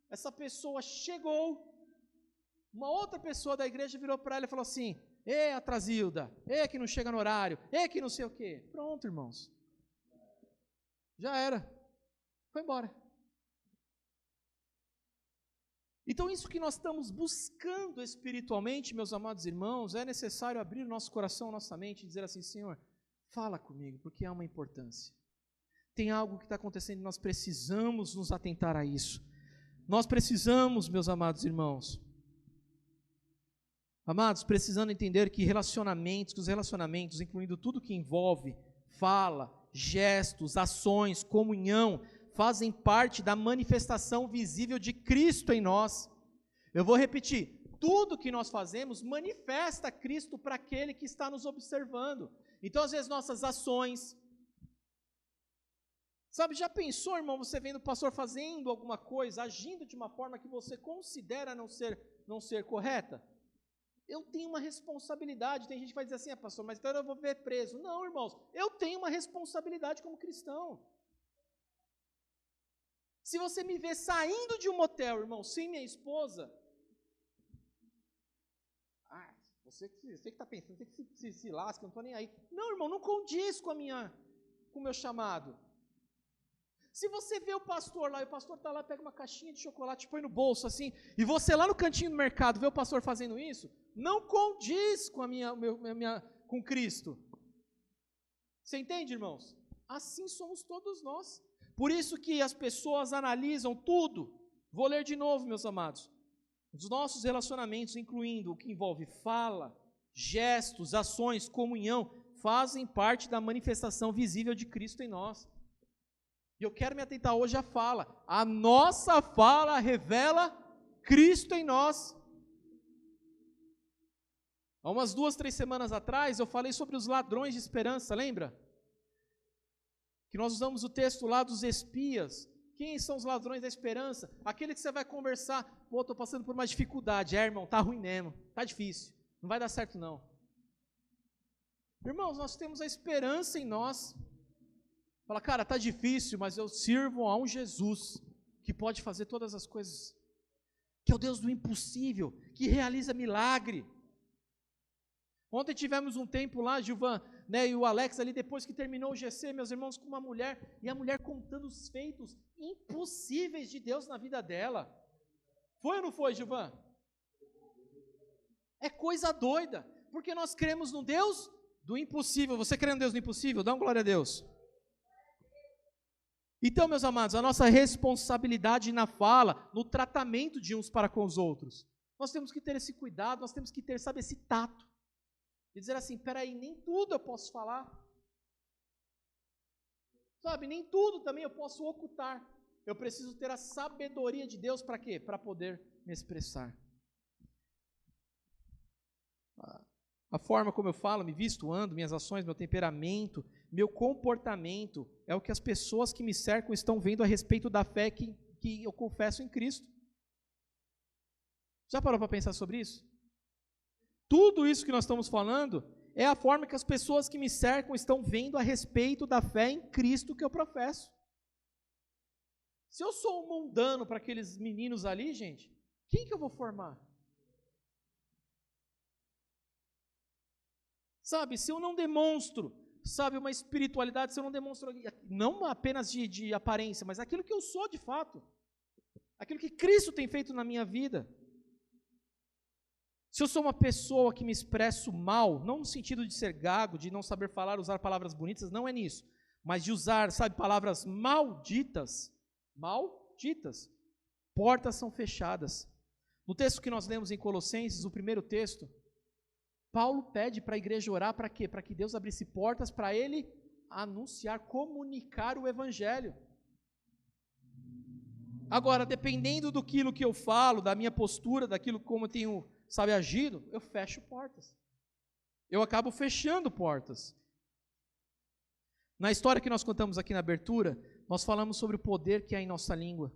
essa pessoa chegou, uma outra pessoa da igreja virou para ela e falou assim, ê, Atrazilda, ê, que não chega no horário, ê, que não sei o quê. Pronto, irmãos. Já era. Foi embora. Então, isso que nós estamos buscando espiritualmente, meus amados irmãos, é necessário abrir o nosso coração, nossa mente e dizer assim, Senhor, fala comigo, porque há uma importância. Tem algo que está acontecendo e nós precisamos nos atentar a isso. Nós precisamos, meus amados irmãos, precisando entender que os relacionamentos, incluindo tudo que envolve fala, gestos, ações, comunhão, fazem parte da manifestação visível de Cristo em nós. Eu vou repetir, tudo que nós fazemos manifesta Cristo para aquele que está nos observando. Então, às vezes, nossas ações... Sabe, já pensou, irmão, você vendo o pastor fazendo alguma coisa, agindo de uma forma que você considera não ser correta? Eu tenho uma responsabilidade. Tem gente que vai dizer assim, pastor, mas então eu vou ver preso. Não, irmãos, eu tenho uma responsabilidade como cristão. Se você me vê saindo de um motel, irmão, sem minha esposa, você que está pensando, você que se lasca, eu não estou nem aí. Não, irmão, não condiz com o meu chamado. Se você vê o pastor lá, e o pastor está lá, pega uma caixinha de chocolate, põe no bolso assim, e você lá no cantinho do mercado vê o pastor fazendo isso, não condiz com com Cristo. Você entende, irmãos? Assim somos todos nós. Por isso que as pessoas analisam tudo. Vou ler de novo, meus amados. Os nossos relacionamentos, incluindo o que envolve fala, gestos, ações, comunhão, fazem parte da manifestação visível de Cristo em nós. E eu quero me atentar hoje à fala. A nossa fala revela Cristo em nós. Há umas 2, 3 semanas atrás, eu falei sobre os ladrões de esperança, lembra? Que nós usamos o texto lá dos espias. Quem são os ladrões da esperança? Aquele que você vai conversar, estou passando por uma dificuldade. Irmão, está ruim mesmo, está difícil, não vai dar certo não. Irmãos, nós temos a esperança em nós. Fala, cara, está difícil, mas eu sirvo a um Jesus que pode fazer todas as coisas, que é o Deus do impossível, que realiza milagre. Ontem tivemos um tempo lá, Gilvan, né, e o Alex ali, depois que terminou o GC, meus irmãos, com uma mulher, e a mulher contando os feitos impossíveis de Deus na vida dela. Foi ou não foi, Gilvan? É coisa doida, porque nós cremos no Deus do impossível. Você crê no Deus do impossível? Dá uma glória a Deus. Então, meus amados, a nossa responsabilidade na fala, no tratamento de uns para com os outros, nós temos que ter esse cuidado, nós temos que ter, sabe, esse tato, e dizer assim, peraí, nem tudo eu posso falar, sabe, nem tudo também eu posso ocultar, eu preciso ter a sabedoria de Deus para quê? Para poder me expressar. A forma como eu falo, me visto, ando, minhas ações, meu temperamento, meu comportamento, é o que as pessoas que me cercam estão vendo a respeito da fé que eu confesso em Cristo. Já parou para pensar sobre isso? Tudo isso que nós estamos falando é a forma que as pessoas que me cercam estão vendo a respeito da fé em Cristo que eu professo. Se eu sou um mundano para aqueles meninos ali, gente, quem que eu vou formar? Sabe, se eu não demonstro, sabe, uma espiritualidade, se eu não demonstro, não apenas de aparência, mas aquilo que eu sou de fato, aquilo que Cristo tem feito na minha vida. Se eu sou uma pessoa que me expresso mal, não no sentido de ser gago, de não saber falar, usar palavras bonitas, não é nisso, mas de usar, sabe, palavras malditas, portas são fechadas. No texto que nós lemos em Colossenses, o primeiro texto, Paulo pede para a igreja orar para quê? Para que Deus abrisse portas para ele anunciar, comunicar o evangelho. Agora, dependendo do que eu falo, da minha postura, daquilo como eu tenho, agido, eu fecho portas. Eu acabo fechando portas. Na história que nós contamos aqui na abertura, nós falamos sobre o poder que há em nossa língua.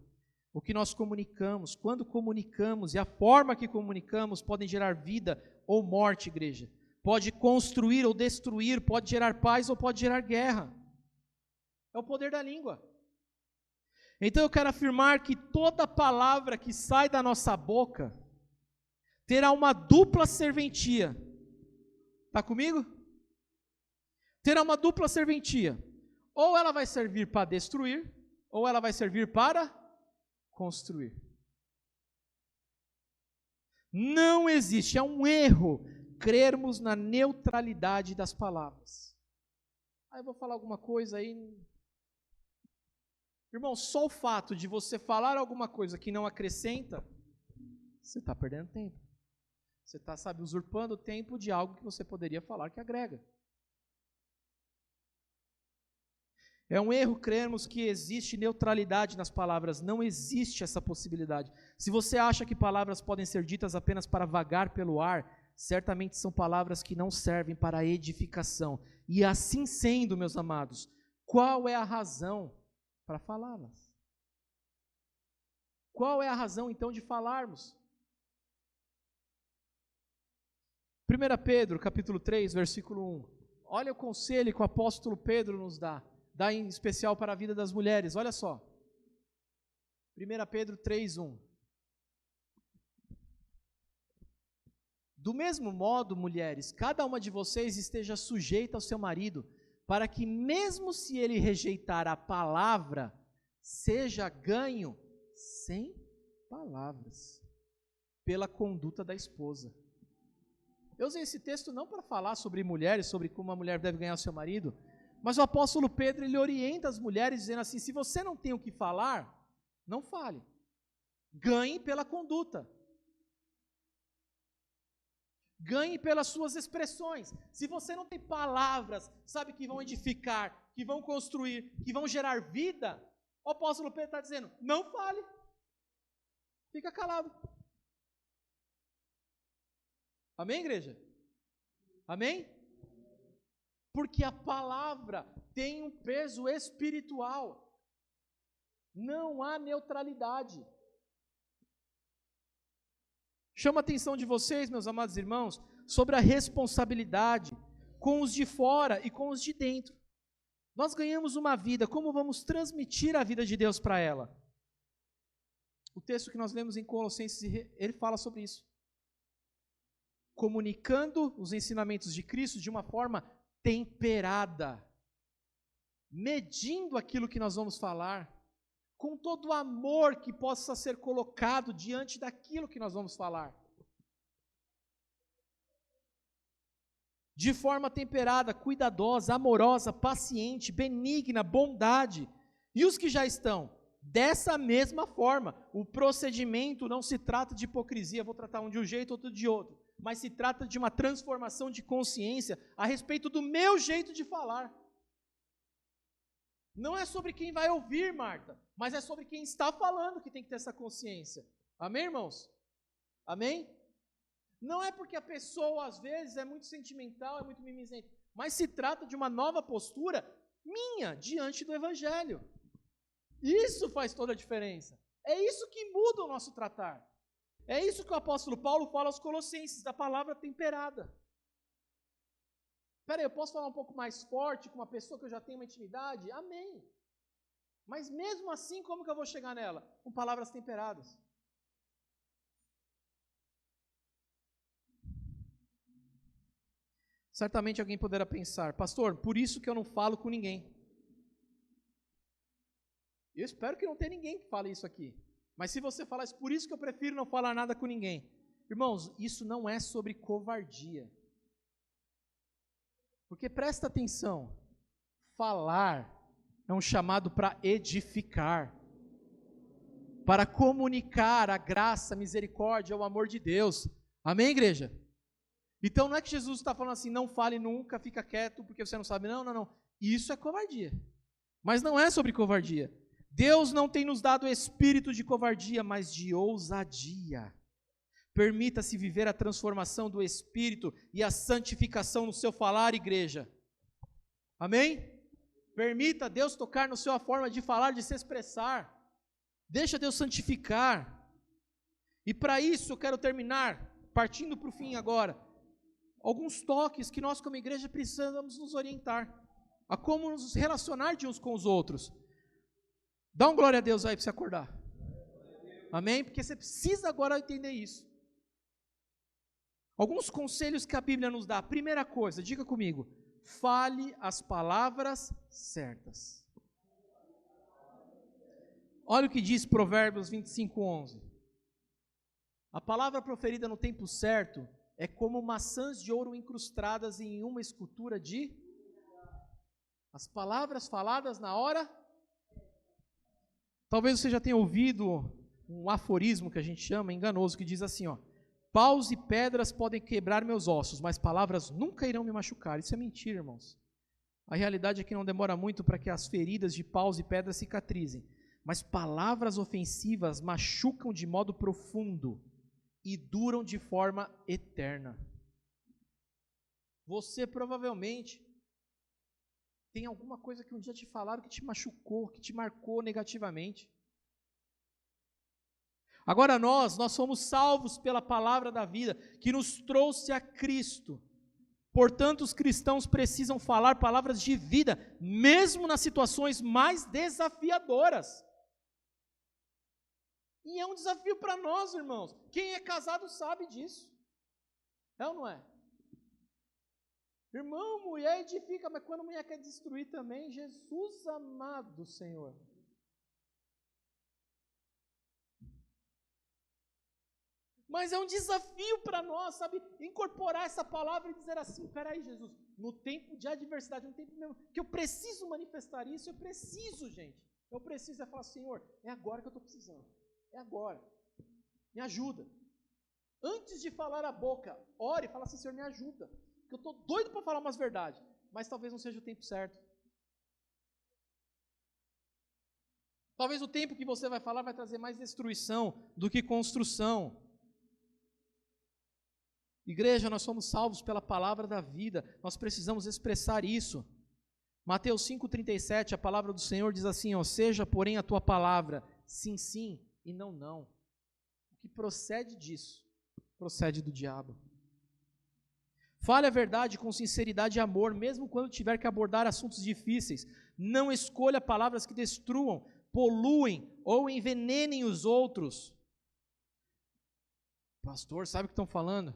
O que nós comunicamos, quando comunicamos e a forma que comunicamos podem gerar vida ou morte, igreja. Pode construir ou destruir, pode gerar paz ou pode gerar guerra. É o poder da língua. Então eu quero afirmar que toda palavra que sai da nossa boca terá uma dupla serventia. Está comigo? Terá uma dupla serventia. Ou ela vai servir para destruir, ou ela vai servir para construir. Não existe, é um erro crermos na neutralidade das palavras. Aí eu vou falar alguma coisa aí. Irmão, só o fato de você falar alguma coisa que não acrescenta, você está perdendo tempo. Você está, usurpando o tempo de algo que você poderia falar que agrega. É um erro crermos que existe neutralidade nas palavras. Não existe essa possibilidade. Se você acha que palavras podem ser ditas apenas para vagar pelo ar, certamente são palavras que não servem para a edificação. E assim sendo, meus amados, qual é a razão para falá-las? Qual é a razão, então, de falarmos? 1 Pedro, capítulo 3, versículo 1. Olha o conselho que o apóstolo Pedro nos dá em especial para a vida das mulheres. Olha só. 1 Pedro 3, 1. Do mesmo modo, mulheres, cada uma de vocês esteja sujeita ao seu marido, para que mesmo se ele rejeitar a palavra, seja ganho sem palavras, pela conduta da esposa. Eu usei esse texto não para falar sobre mulheres, sobre como uma mulher deve ganhar o seu marido, mas o apóstolo Pedro, ele orienta as mulheres dizendo assim, se você não tem o que falar, não fale. Ganhe pela conduta. Ganhe pelas suas expressões. Se você não tem palavras, que vão edificar, que vão construir, que vão gerar vida, o apóstolo Pedro está dizendo, não fale. Fica calado. Amém, igreja? Amém? Porque a palavra tem um peso espiritual. Não há neutralidade. Chama a atenção de vocês, meus amados irmãos, sobre a responsabilidade com os de fora e com os de dentro. Nós ganhamos uma vida, como vamos transmitir a vida de Deus para ela? O texto que nós lemos em Colossenses, ele fala sobre isso. Comunicando os ensinamentos de Cristo de uma forma temperada, medindo aquilo que nós vamos falar, com todo o amor que possa ser colocado diante daquilo que nós vamos falar. De forma temperada, cuidadosa, amorosa, paciente, benigna, bondade. E os que já estão? Dessa mesma forma. O procedimento não se trata de hipocrisia, vou tratar um de um jeito, outro de outro. Mas se trata de uma transformação de consciência a respeito do meu jeito de falar. Não é sobre quem vai ouvir, Marta, mas é sobre quem está falando que tem que ter essa consciência. Amém, irmãos? Amém? Não é porque a pessoa, às vezes, é muito sentimental, é muito mimizenta, mas se trata de uma nova postura minha diante do Evangelho. Isso faz toda a diferença. É isso que muda o nosso tratar. É isso que o apóstolo Paulo fala aos Colossenses, da palavra temperada. Espera aí, eu posso falar um pouco mais forte com uma pessoa que eu já tenho uma intimidade? Amém. Mas mesmo assim, como que eu vou chegar nela? Com palavras temperadas. Certamente alguém poderá pensar, pastor, por isso que eu não falo com ninguém. Eu espero que não tenha ninguém que fale isso aqui. Mas se você falar isso, por isso que eu prefiro não falar nada com ninguém. Irmãos, isso não é sobre covardia. Porque presta atenção, falar é um chamado para edificar. para comunicar a graça, a misericórdia, o amor de Deus. Amém, igreja? Então não é que Jesus está falando assim, não fale nunca, fica quieto, porque você não sabe. Não, não, não. Isso é covardia. Mas não é sobre covardia. Deus não tem nos dado espírito de covardia, mas de ousadia. Permita-se viver a transformação do espírito e a santificação no seu falar, igreja. Amém? Permita Deus tocar na sua forma de falar, de se expressar. Deixa Deus santificar. E para isso eu quero terminar, partindo para o fim agora, alguns toques que nós como igreja precisamos nos orientar, a como nos relacionar de uns com os outros. Dá um glória a Deus aí para você acordar. Amém? Porque você precisa agora entender isso. Alguns conselhos que a Bíblia nos dá. Primeira coisa, diga comigo, fale as palavras certas. Olha o que diz Provérbios 25:11. A palavra proferida no tempo certo é como maçãs de ouro incrustadas em uma escultura de... As palavras faladas na hora... Talvez você já tenha ouvido um aforismo que a gente chama, enganoso, que diz assim, ó: paus e pedras podem quebrar meus ossos, mas palavras nunca irão me machucar. Isso é mentira, irmãos. A realidade é que não demora muito para que as feridas de paus e pedras cicatrizem. Mas palavras ofensivas machucam de modo profundo e duram de forma eterna. Você provavelmente tem alguma coisa que um dia te falaram que te machucou, que te marcou negativamente. Agora nós somos salvos pela palavra da vida, que nos trouxe a Cristo. Portanto, os cristãos precisam falar palavras de vida, mesmo nas situações mais desafiadoras. E é um desafio para nós, irmãos. Quem é casado sabe disso. É ou não é? Irmão, mulher edifica, mas quando a mulher quer destruir também, Jesus amado Senhor. Mas é um desafio para nós, sabe, incorporar essa palavra e dizer assim, peraí Jesus, no tempo de adversidade, no tempo mesmo, que eu preciso manifestar isso, eu preciso, gente. Eu preciso falar, Senhor, é agora que eu estou precisando. É agora. Me ajuda. Antes de falar a boca, ore e fala assim, Senhor, me ajuda. Porque eu estou doido para falar umas verdades, mas talvez não seja o tempo certo. Talvez o tempo que você vai falar vai trazer mais destruição do que construção. Igreja, nós somos salvos pela palavra da vida, nós precisamos expressar isso. Mateus 5,37, a palavra do Senhor diz assim, ó, seja porém a tua palavra, sim, sim e não, não. O que procede disso, procede do diabo. Fale a verdade com sinceridade e amor, mesmo quando tiver que abordar assuntos difíceis. Não escolha palavras que destruam, poluem ou envenenem os outros. Pastor, sabe o que estão falando?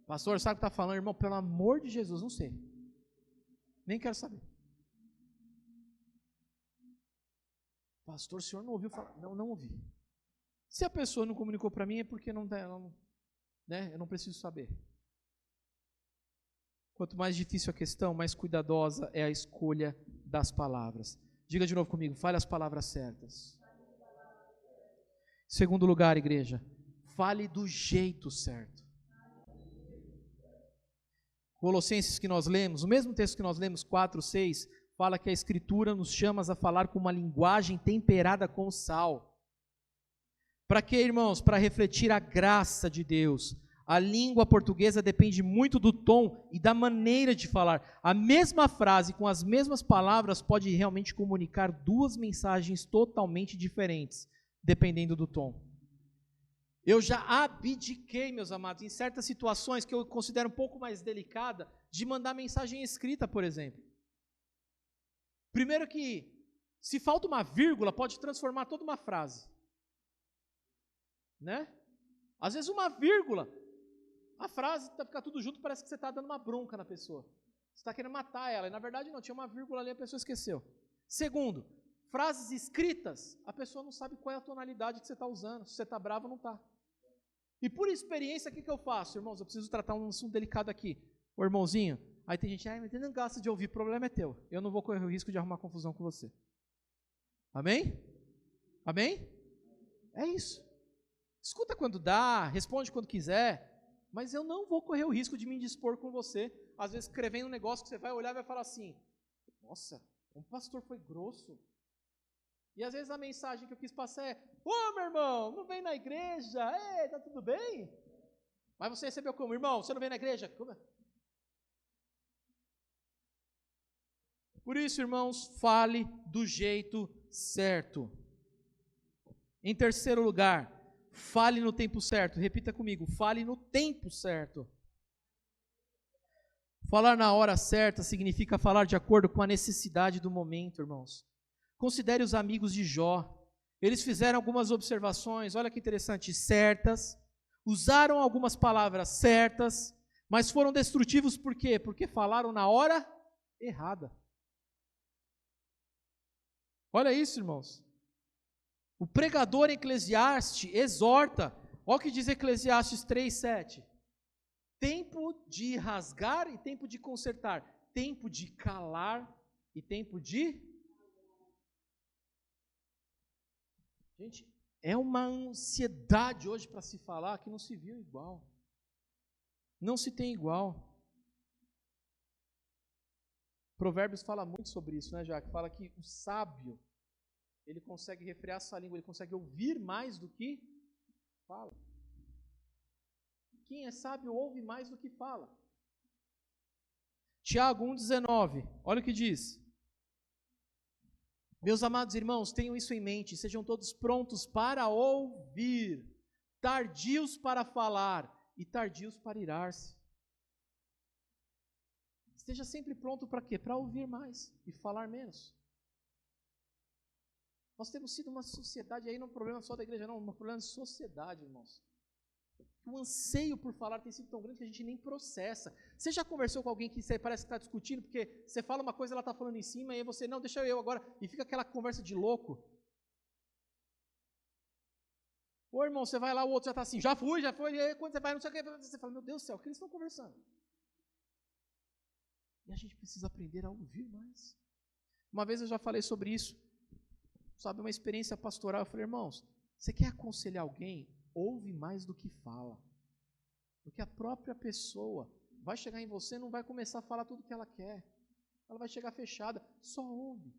Pastor, sabe o que está falando? Irmão, pelo amor de Jesus, não sei. Nem quero saber. Pastor, o senhor não ouviu falar? Não, não ouvi. Se a pessoa não comunicou para mim é porque não, né, eu não preciso saber. Quanto mais difícil a questão, mais cuidadosa é a escolha das palavras. Diga de novo comigo, fale as palavras certas. Segundo lugar, igreja, fale do jeito certo. Colossenses que nós lemos, o mesmo texto que nós lemos, 4:6, fala que a Escritura nos chama a falar com uma linguagem temperada com sal. Para quê, irmãos? Para refletir a graça de Deus. A língua portuguesa depende muito do tom e da maneira de falar. A mesma frase com as mesmas palavras pode realmente comunicar duas mensagens totalmente diferentes, dependendo do tom. Eu já abdiquei, meus amados, em certas situações que eu considero um pouco mais delicada, de mandar mensagem escrita, por exemplo. Primeiro que, se falta uma vírgula, pode transformar toda uma frase. Né? Às vezes uma vírgula, a frase fica tudo junto, parece que você está dando uma bronca na pessoa. Você está querendo matar ela, e na verdade não, tinha uma vírgula ali, a pessoa esqueceu. Segundo, frases escritas, a pessoa não sabe qual é a tonalidade que você está usando, se você está bravo ou não está. E por experiência, o que eu faço? Irmãos, eu preciso tratar um assunto delicado aqui. Ô irmãozinho, aí tem gente, mas você não gosta de ouvir, o problema é teu. Eu não vou correr o risco de arrumar confusão com você. Amém? Amém? É isso. Escuta quando dá, responde quando quiser, mas eu não vou correr o risco de me indispor com você. Às vezes escrevendo um negócio que você vai olhar e vai falar assim, nossa, o pastor foi grosso. E às vezes a mensagem que eu quis passar é, ô meu irmão, não vem na igreja, ei, tá tudo bem? Mas você recebeu como? Irmão, você não vem na igreja? Como? Por isso, irmãos, fale do jeito certo. Em terceiro lugar, fale no tempo certo. Repita comigo, fale no tempo certo. Falar na hora certa significa falar de acordo com a necessidade do momento, irmãos. Considere os amigos de Jó. Eles fizeram algumas observações, olha que interessante, certas, usaram algumas palavras certas, mas foram destrutivos por quê? Porque falaram na hora errada. Olha isso, irmãos. O pregador em Eclesiastes exorta, olha o que diz Eclesiastes 3:7. Tempo de rasgar e tempo de consertar, tempo de calar e tempo de... Gente, é uma ansiedade hoje para se falar que não se viu igual. Não se tem igual. Provérbios fala muito sobre isso, né, Jaque? Fala que o sábio, ele consegue refrear sua língua, ele consegue ouvir mais do que fala. Quem é sábio ouve mais do que fala. Tiago 1,19, olha o que diz. Meus amados irmãos, tenham isso em mente, sejam todos prontos para ouvir, tardios para falar e tardios para irar-se. Esteja sempre pronto para quê? Para ouvir mais e falar menos. Nós temos sido uma sociedade, aí não é um problema só da igreja não, é um problema de sociedade, irmãos. O anseio por falar tem sido tão grande que a gente nem processa. Você já conversou com alguém que você parece que está discutindo, porque você fala uma coisa e ela está falando em cima, e aí você, não, deixa eu agora, e fica aquela conversa de louco. Ô irmão, você vai lá, o outro já está assim, já foi, e aí quando você vai, não sei o que, você fala, meu Deus do céu, o que eles estão conversando? E a gente precisa aprender a ouvir mais. Uma vez eu já falei sobre isso, sabe, uma experiência pastoral, eu falei, irmãos, você quer aconselhar alguém? Ouve mais do que fala, porque a própria pessoa vai chegar em você e não vai começar a falar tudo o que ela quer, ela vai chegar fechada, só ouve,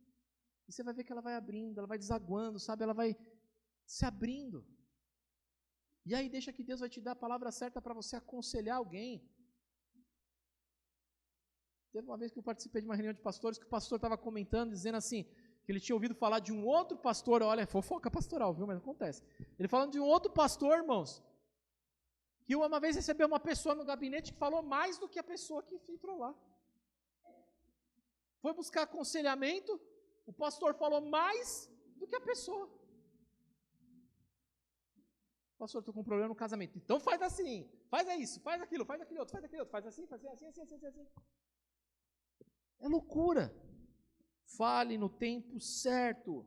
e você vai ver que ela vai abrindo, ela vai desaguando, sabe, ela vai se abrindo, e aí deixa que Deus vai te dar a palavra certa para você aconselhar alguém. Teve uma vez que eu participei de uma reunião de pastores, que o pastor estava comentando, dizendo assim, que ele tinha ouvido falar de um outro pastor, olha, fofoca pastoral, viu, mas acontece. Ele falando de um outro pastor, irmãos, que uma vez recebeu uma pessoa no gabinete que falou mais do que a pessoa que entrou lá. Foi buscar aconselhamento, o pastor falou mais do que a pessoa. Pastor, estou com um problema no casamento. Então faz assim, faz isso, faz aquilo, faz aquele outro, faz assim, assim. É loucura. Fale no tempo certo.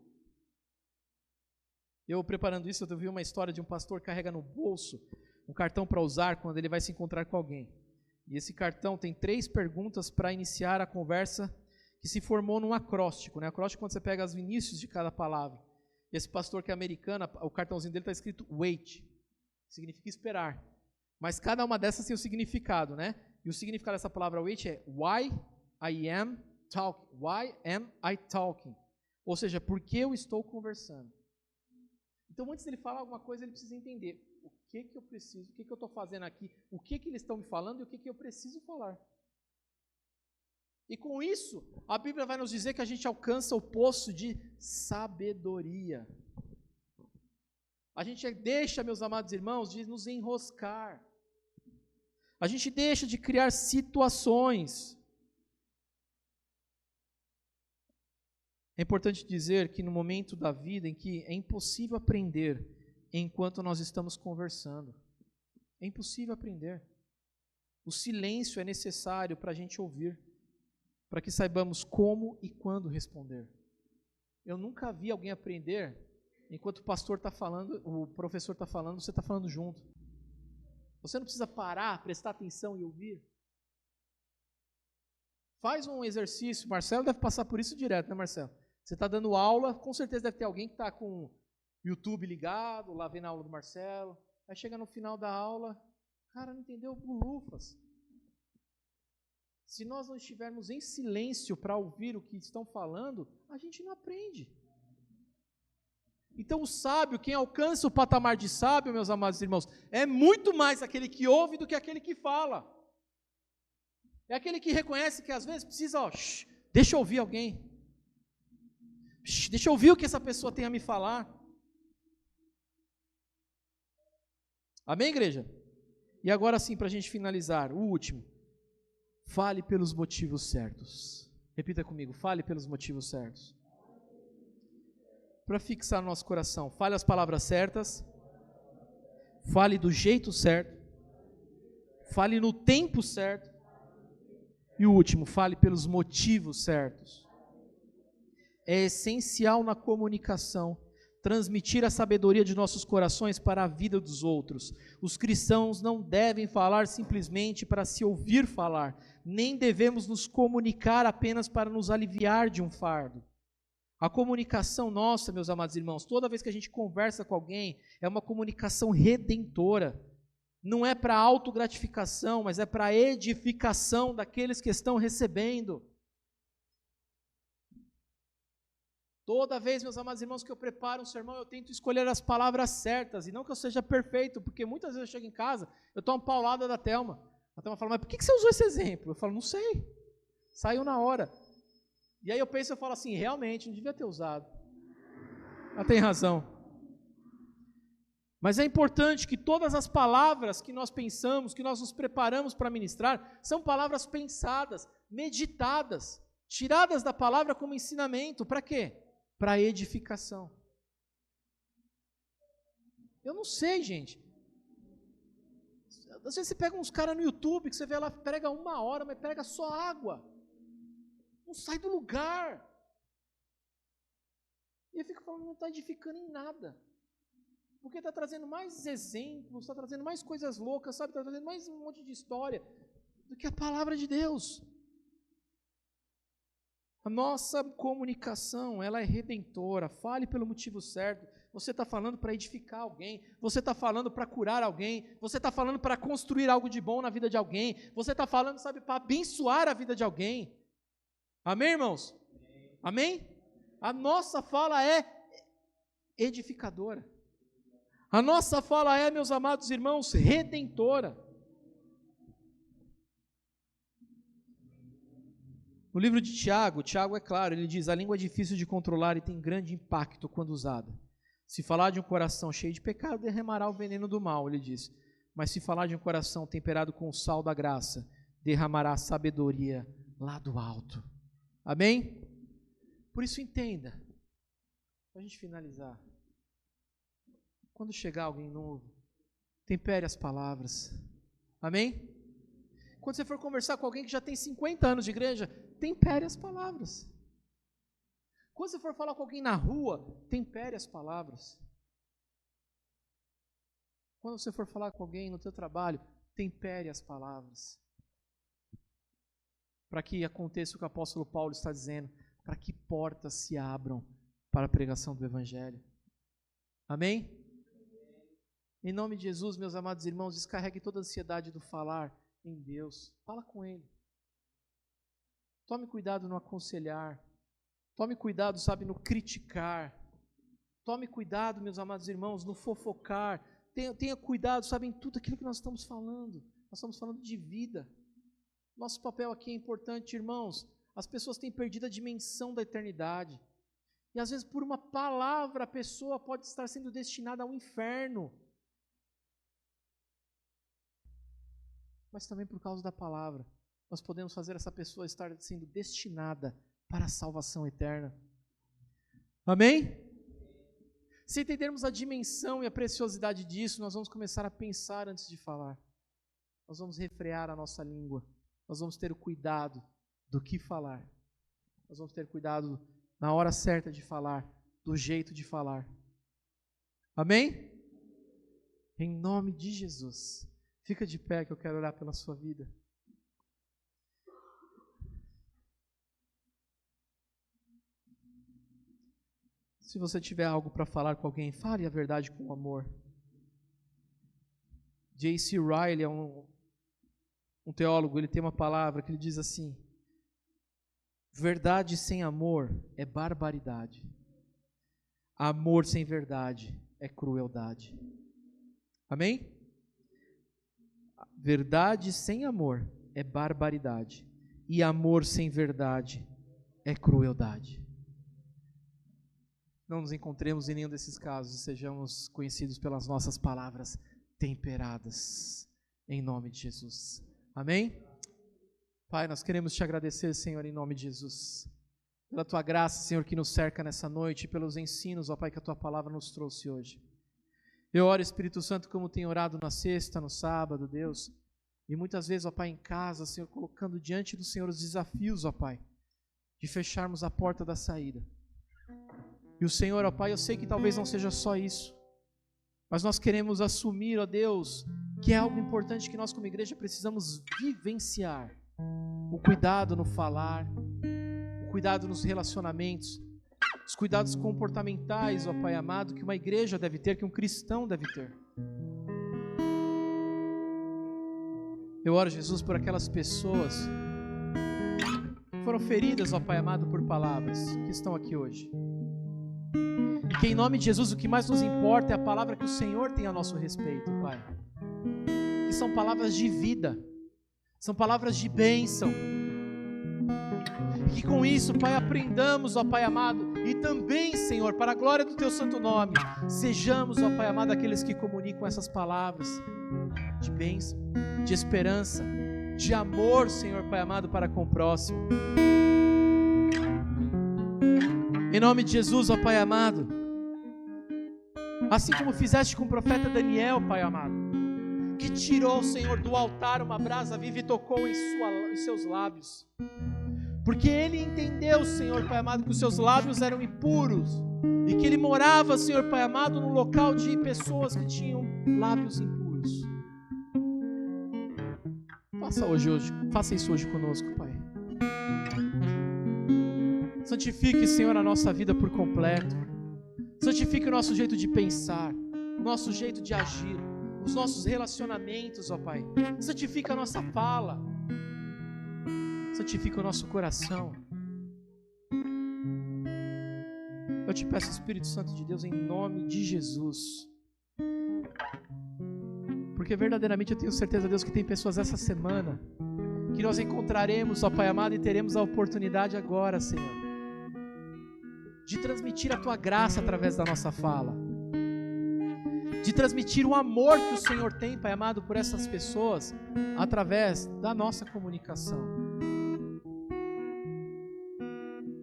Eu preparando isso, eu vi uma história de um pastor que carrega no bolso um cartão para usar quando ele vai se encontrar com alguém. E esse cartão tem 3 perguntas para iniciar a conversa que se formou num acróstico. Né? Acróstico é quando você pega os inícios de cada palavra. E esse pastor que é americano, o cartãozinho dele está escrito wait, significa esperar. Mas cada uma dessas tem o significado, né? E o significado dessa palavra wait é why I am talking. Why am I talking? Ou seja, por que eu estou conversando? Então, antes dele falar alguma coisa, ele precisa entender o que eu preciso, o que eu estou fazendo aqui, o que eles estão me falando e o que eu preciso falar. E com isso, a Bíblia vai nos dizer que a gente alcança o poço de sabedoria. A gente deixa, meus amados irmãos, de nos enroscar. A gente deixa de criar situações. É importante dizer que no momento da vida em que é impossível aprender enquanto nós estamos conversando. É impossível aprender. O silêncio é necessário para a gente ouvir, para que saibamos como e quando responder. Eu nunca vi alguém aprender enquanto o pastor está falando, o professor está falando, você está falando junto. Você não precisa parar, prestar atenção e ouvir. Faz um exercício, Marcelo deve passar por isso direto, né, Marcelo? Você está dando aula, com certeza deve ter alguém que está com YouTube ligado, lá vendo a aula do Marcelo. Aí chega no final da aula, o cara não entendeu bulufas. Se nós não estivermos em silêncio para ouvir o que estão falando, a gente não aprende. Então o sábio, quem alcança o patamar de sábio, meus amados irmãos, é muito mais aquele que ouve do que aquele que fala. É aquele que reconhece que às vezes precisa, deixa eu ouvir alguém. Deixa eu ouvir o que essa pessoa tem a me falar. Amém, igreja? E agora sim, para a gente finalizar, o último. Fale pelos motivos certos. Repita comigo, fale pelos motivos certos. Para fixar no nosso coração, fale as palavras certas. Fale do jeito certo. Fale no tempo certo. E o último, fale pelos motivos certos. É essencial na comunicação transmitir a sabedoria de nossos corações para a vida dos outros. Os cristãos não devem falar simplesmente para se ouvir falar, nem devemos nos comunicar apenas para nos aliviar de um fardo. A comunicação nossa, meus amados irmãos, toda vez que a gente conversa com alguém, é uma comunicação redentora. Não é para autogratificação, mas é para edificação daqueles que estão recebendo. Toda vez, meus amados irmãos, que eu preparo um sermão, eu tento escolher as palavras certas, e não que eu seja perfeito, porque muitas vezes eu chego em casa, eu tomo uma paulada da Thelma. A Thelma fala, mas por que você usou esse exemplo? Eu falo, não sei, saiu na hora. E aí eu penso, eu falo assim, realmente, não devia ter usado. Ela tem razão. Mas é importante que todas as palavras que nós pensamos, que nós nos preparamos para ministrar, são palavras pensadas, meditadas, tiradas da palavra como ensinamento, para quê? Para edificação. Eu não sei, gente. Às vezes você pega uns caras no YouTube, que você vê lá, prega 1 hora, mas prega só água. Não sai do lugar. E eu fico falando, não está edificando em nada. Porque está trazendo mais exemplos, está trazendo mais coisas loucas, sabe? Está trazendo mais um monte de história do que a palavra de Deus. A nossa comunicação, ela é redentora. Fale pelo motivo certo. Você está falando para edificar alguém. Você está falando para curar alguém. Você está falando para construir algo de bom na vida de alguém. Você está falando, sabe, para abençoar a vida de alguém. Amém, irmãos? Amém? A nossa fala é edificadora. A nossa fala é, meus amados irmãos, redentora. No livro de Tiago é claro, ele diz, a língua é difícil de controlar e tem grande impacto quando usada. Se falar de um coração cheio de pecado, derramará o veneno do mal, ele diz. Mas se falar de um coração temperado com o sal da graça, derramará a sabedoria lá do alto. Amém? Por isso entenda, para a gente finalizar, quando chegar alguém novo, tempere as palavras. Amém? Quando você for conversar com alguém que já tem 50 anos de igreja, tempere as palavras. Quando você for falar com alguém na rua, tempere as palavras. Quando você for falar com alguém no teu trabalho, tempere as palavras. Para que aconteça o que o apóstolo Paulo está dizendo, para que portas se abram para a pregação do Evangelho. Amém? Em nome de Jesus, meus amados irmãos, descarregue toda a ansiedade do falar em Deus. Fala com Ele. Tome cuidado no aconselhar. Tome cuidado, sabe, no criticar. Tome cuidado, meus amados irmãos, no fofocar. Tenha cuidado, sabe, em tudo aquilo que nós estamos falando. Nós estamos falando de vida. Nosso papel aqui é importante, irmãos. As pessoas têm perdido a dimensão da eternidade. E às vezes por uma palavra a pessoa pode estar sendo destinada ao inferno. Mas também por causa da palavra, nós podemos fazer essa pessoa estar sendo destinada para a salvação eterna. Amém? Se entendermos a dimensão e a preciosidade disso, nós vamos começar a pensar antes de falar. Nós vamos refrear a nossa língua. Nós vamos ter o cuidado do que falar. Nós vamos ter cuidado na hora certa de falar, do jeito de falar. Amém? Em nome de Jesus. Fica de pé que eu quero orar pela sua vida. Se você tiver algo para falar com alguém, fale a verdade com amor. J.C. Ryle é um teólogo, ele tem uma palavra que ele diz assim: verdade sem amor é barbaridade. Amor sem verdade é crueldade. Amém? Verdade sem amor é barbaridade. E amor sem verdade é crueldade. Não nos encontremos em nenhum desses casos e sejamos conhecidos pelas nossas palavras temperadas, em nome de Jesus. Amém? Pai, nós queremos te agradecer, Senhor, em nome de Jesus, pela tua graça, Senhor, que nos cerca nessa noite, pelos ensinos, ó Pai, que a tua palavra nos trouxe hoje. Eu oro, Espírito Santo, como tenho orado na sexta, no sábado, Deus, e muitas vezes, ó Pai, em casa, Senhor, colocando diante do Senhor os desafios, ó Pai, de fecharmos a porta da saída. E o Senhor, ó Pai, eu sei que talvez não seja só isso, mas nós queremos assumir, ó Deus, que é algo importante que nós como igreja precisamos vivenciar. O cuidado no falar, o cuidado nos relacionamentos, os cuidados comportamentais, ó Pai amado, que uma igreja deve ter, que um cristão deve ter. Eu oro, Jesus, por aquelas pessoas que foram feridas, ó Pai amado, por palavras que estão aqui hoje. E que em nome de Jesus o que mais nos importa é a palavra que o Senhor tem a nosso respeito, Pai. Que são palavras de vida, são palavras de bênção. E que com isso, Pai, aprendamos, ó Pai amado, e também, Senhor, para a glória do Teu santo nome, sejamos, ó Pai amado, aqueles que comunicam essas palavras de bênção, de esperança, de amor, Senhor, Pai amado, para com o próximo. Em nome de Jesus, ó Pai amado, assim como fizeste com o profeta Daniel, Pai amado, que tirou, Senhor, do altar uma brasa viva e tocou em seus lábios, porque ele entendeu, Senhor, Pai amado, que os seus lábios eram impuros, e que ele morava, Senhor, Pai amado, num local de pessoas que tinham lábios impuros. Faça isso hoje conosco, Pai. Santifique, Senhor, a nossa vida por completo. Santifique o nosso jeito de pensar, o nosso jeito de agir, os nossos relacionamentos, ó Pai. Santifica a nossa fala. Santifica o nosso coração. Eu te peço, Espírito Santo de Deus, em nome de Jesus. Porque verdadeiramente eu tenho certeza, Deus, que tem pessoas essa semana que nós encontraremos, ó Pai amado, e teremos a oportunidade agora, Senhor, de transmitir a Tua graça através da nossa fala, de transmitir o amor que o Senhor tem, Pai amado, por essas pessoas, através da nossa comunicação.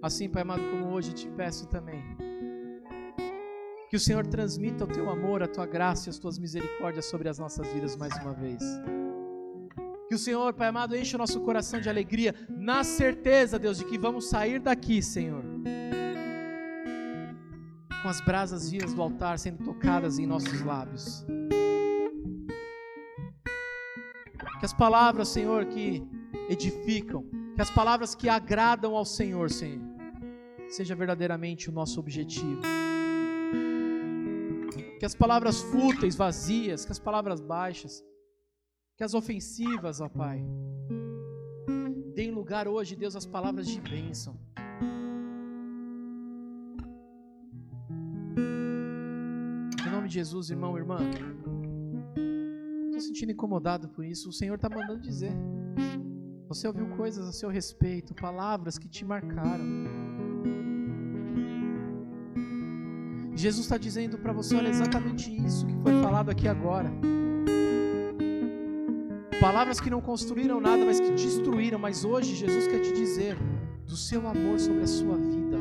Assim, Pai amado, como hoje te peço também, que o Senhor transmita o Teu amor, a Tua graça e as Tuas misericórdias sobre as nossas vidas mais uma vez. Que o Senhor, Pai amado, enche o nosso coração de alegria, na certeza, Deus, de que vamos sair daqui, Senhor, com as brasas vivas do altar sendo tocadas em nossos lábios. Que as palavras, Senhor, que edificam, que as palavras que agradam ao Senhor, Senhor, seja verdadeiramente o nosso objetivo. Que as palavras fúteis, vazias, que as palavras baixas, que as ofensivas, ó Pai, deem lugar hoje, Deus, às palavras de bênção. Em nome de Jesus, irmão, irmã, estou sentindo incomodado por isso. O Senhor está mandando dizer. Você ouviu coisas a seu respeito, palavras que te marcaram. Jesus está dizendo para você, olha, exatamente isso que foi falado aqui agora. Palavras que não construíram nada, mas que destruíram. Mas hoje Jesus quer te dizer do seu amor sobre a sua vida.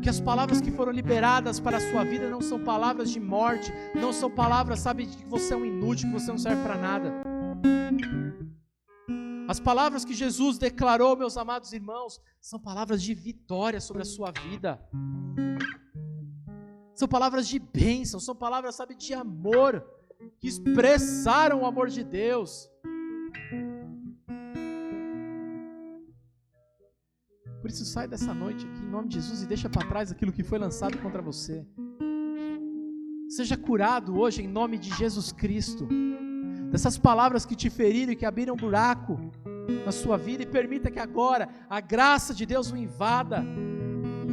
Que as palavras que foram liberadas para a sua vida não são palavras de morte, não são palavras, sabe, de que você é um inútil, que você não serve para nada. As palavras que Jesus declarou, meus amados irmãos, são palavras de vitória sobre a sua vida. São palavras de bênção, são palavras, sabe, de amor, que expressaram o amor de Deus. Por isso sai dessa noite aqui em nome de Jesus e deixa para trás aquilo que foi lançado contra você. Seja curado hoje em nome de Jesus Cristo, dessas palavras que te feriram e que abriram um buraco na sua vida, e permita que agora a graça de Deus o invada,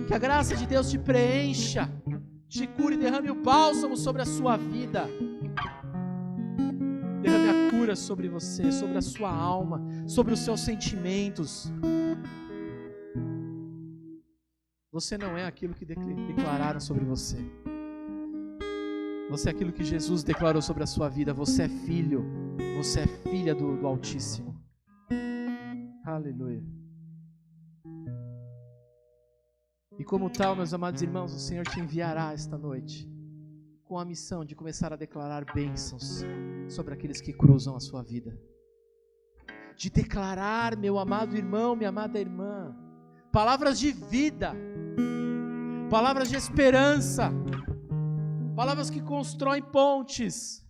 que a graça de Deus te preencha, te cure, derrame o bálsamo sobre a sua vida, derrame a cura sobre você, sobre a sua alma, sobre os seus sentimentos. Você não é aquilo que declararam sobre você. Você é aquilo que Jesus declarou sobre a sua vida. Você é filho, você é filha do Altíssimo. Aleluia. E como tal, meus amados irmãos, o Senhor te enviará esta noite com a missão de começar a declarar bênçãos sobre aqueles que cruzam a sua vida. De declarar, meu amado irmão, minha amada irmã, palavras de vida, palavras de esperança, palavras que constroem pontes.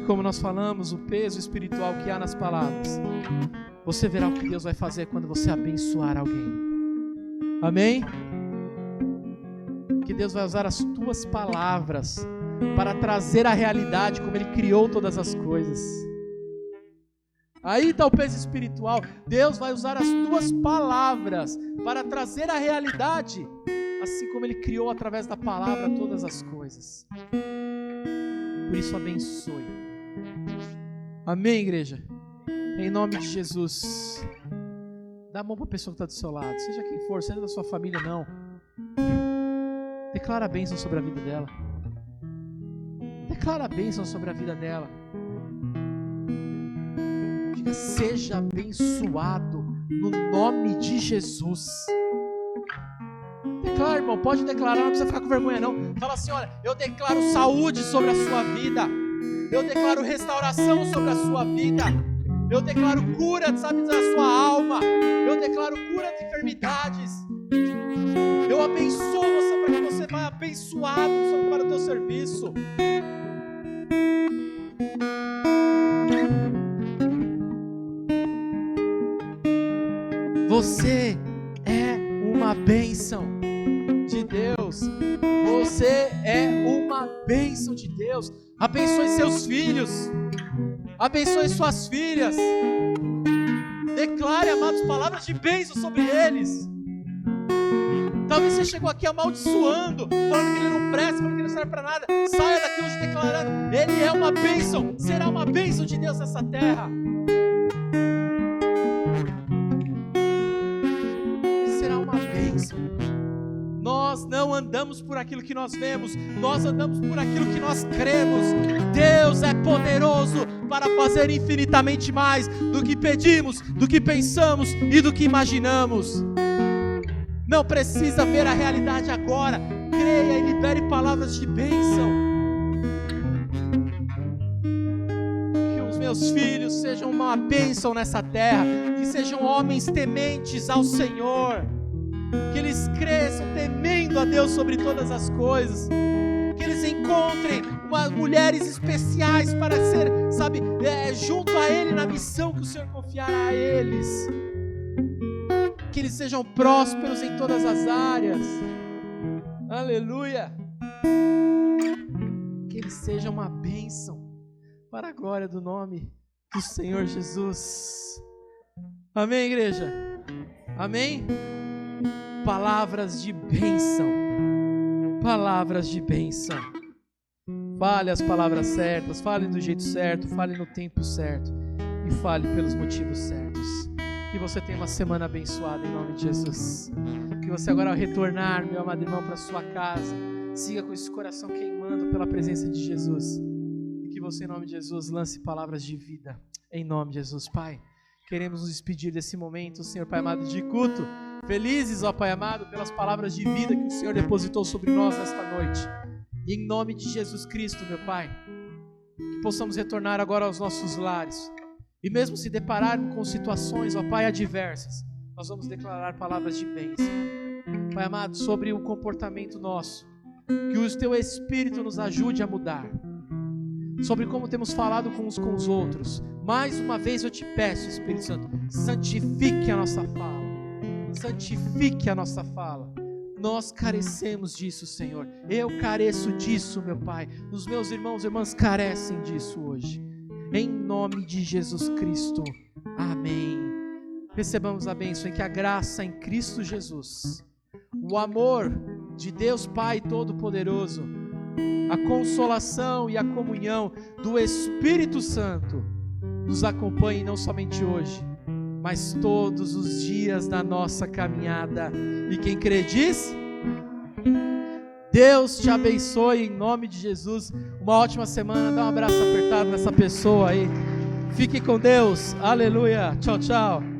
Como nós falamos, o peso espiritual que há nas palavras. Você verá o que Deus vai fazer quando você abençoar alguém. Amém? Que Deus vai usar as tuas palavras para trazer a realidade como Ele criou todas as coisas. Aí está o peso espiritual. Deus vai usar as tuas palavras para trazer a realidade, assim como Ele criou através da palavra todas as coisas. Por isso abençoe. Amém, igreja? Em nome de Jesus. Dá a mão para a pessoa que está do seu lado, seja quem for, seja da sua família, não. Declara a bênção sobre a vida dela. Declara a bênção sobre a vida dela. Diga, seja abençoado no nome de Jesus. Declara, irmão, pode declarar, não precisa ficar com vergonha não. Fala assim, olha, eu declaro saúde sobre a sua vida. Eu declaro restauração sobre a sua vida. Eu declaro cura, sabe, da sua alma. Eu declaro cura de enfermidades. Eu abençoo você para que você vá abençoado para o teu serviço. Você é uma bênção de Deus. Você é uma bênção de Deus. Abençoe seus filhos. Abençoe suas filhas. Declare, amados, palavras de bênção sobre eles. Talvez você chegou aqui amaldiçoando, falando que ele não presta, falando que ele não serve para nada. Saia daqui hoje declarando: ele é uma bênção, será uma bênção de Deus nessa terra. Ele será uma bênção. Nós não andamos por aquilo que nós vemos, nós andamos por aquilo que nós cremos. Deus é poderoso para fazer infinitamente mais do que pedimos, do que pensamos e do que imaginamos. Não precisa ver a realidade agora. Creia e libere palavras de bênção. Que os meus filhos sejam uma bênção nessa terra, que sejam homens tementes ao Senhor, que eles cresçam temendo a Deus sobre todas as coisas, que eles encontrem mulheres especiais para ser, sabe, junto a Ele na missão que o Senhor confiará a eles, que eles sejam prósperos em todas as áreas, aleluia, que eles sejam uma bênção para a glória do nome do Senhor Jesus. Amém, igreja? Amém? Palavras de bênção, palavras de bênção. Fale as palavras certas, fale do jeito certo, fale no tempo certo e fale pelos motivos certos. Que você tenha uma semana abençoada em nome de Jesus. Que você agora, ao retornar, meu amado irmão, para sua casa, siga com esse coração queimando pela presença de Jesus. E que você, em nome de Jesus, lance palavras de vida em nome de Jesus. Pai, queremos nos despedir desse momento, Senhor Pai amado, de culto. Felizes, ó Pai amado, pelas palavras de vida que o Senhor depositou sobre nós nesta noite. E em nome de Jesus Cristo, meu Pai, que possamos retornar agora aos nossos lares. E mesmo se depararmos com situações, ó Pai, adversas, nós vamos declarar palavras de bênção. Pai amado, sobre o comportamento nosso, que o Teu Espírito nos ajude a mudar. sobre como temos falado com uns com os outros. Mais uma vez eu te peço, Espírito Santo, santifique a nossa fala. Santifique a nossa fala. Nós carecemos disso, Senhor. Eu careço disso, meu Pai. Os meus irmãos e irmãs carecem disso hoje. Em nome de Jesus Cristo. Amém. Recebamos a bênção em que a graça em Cristo Jesus, o amor de Deus Pai Todo-Poderoso, a consolação e a comunhão do Espírito Santo nos acompanhe não somente hoje, mas todos os dias da nossa caminhada. E quem crê diz: Deus te abençoe em nome de Jesus. Uma ótima semana. Dá um abraço apertado nessa pessoa aí. Fique com Deus. Aleluia. Tchau, tchau.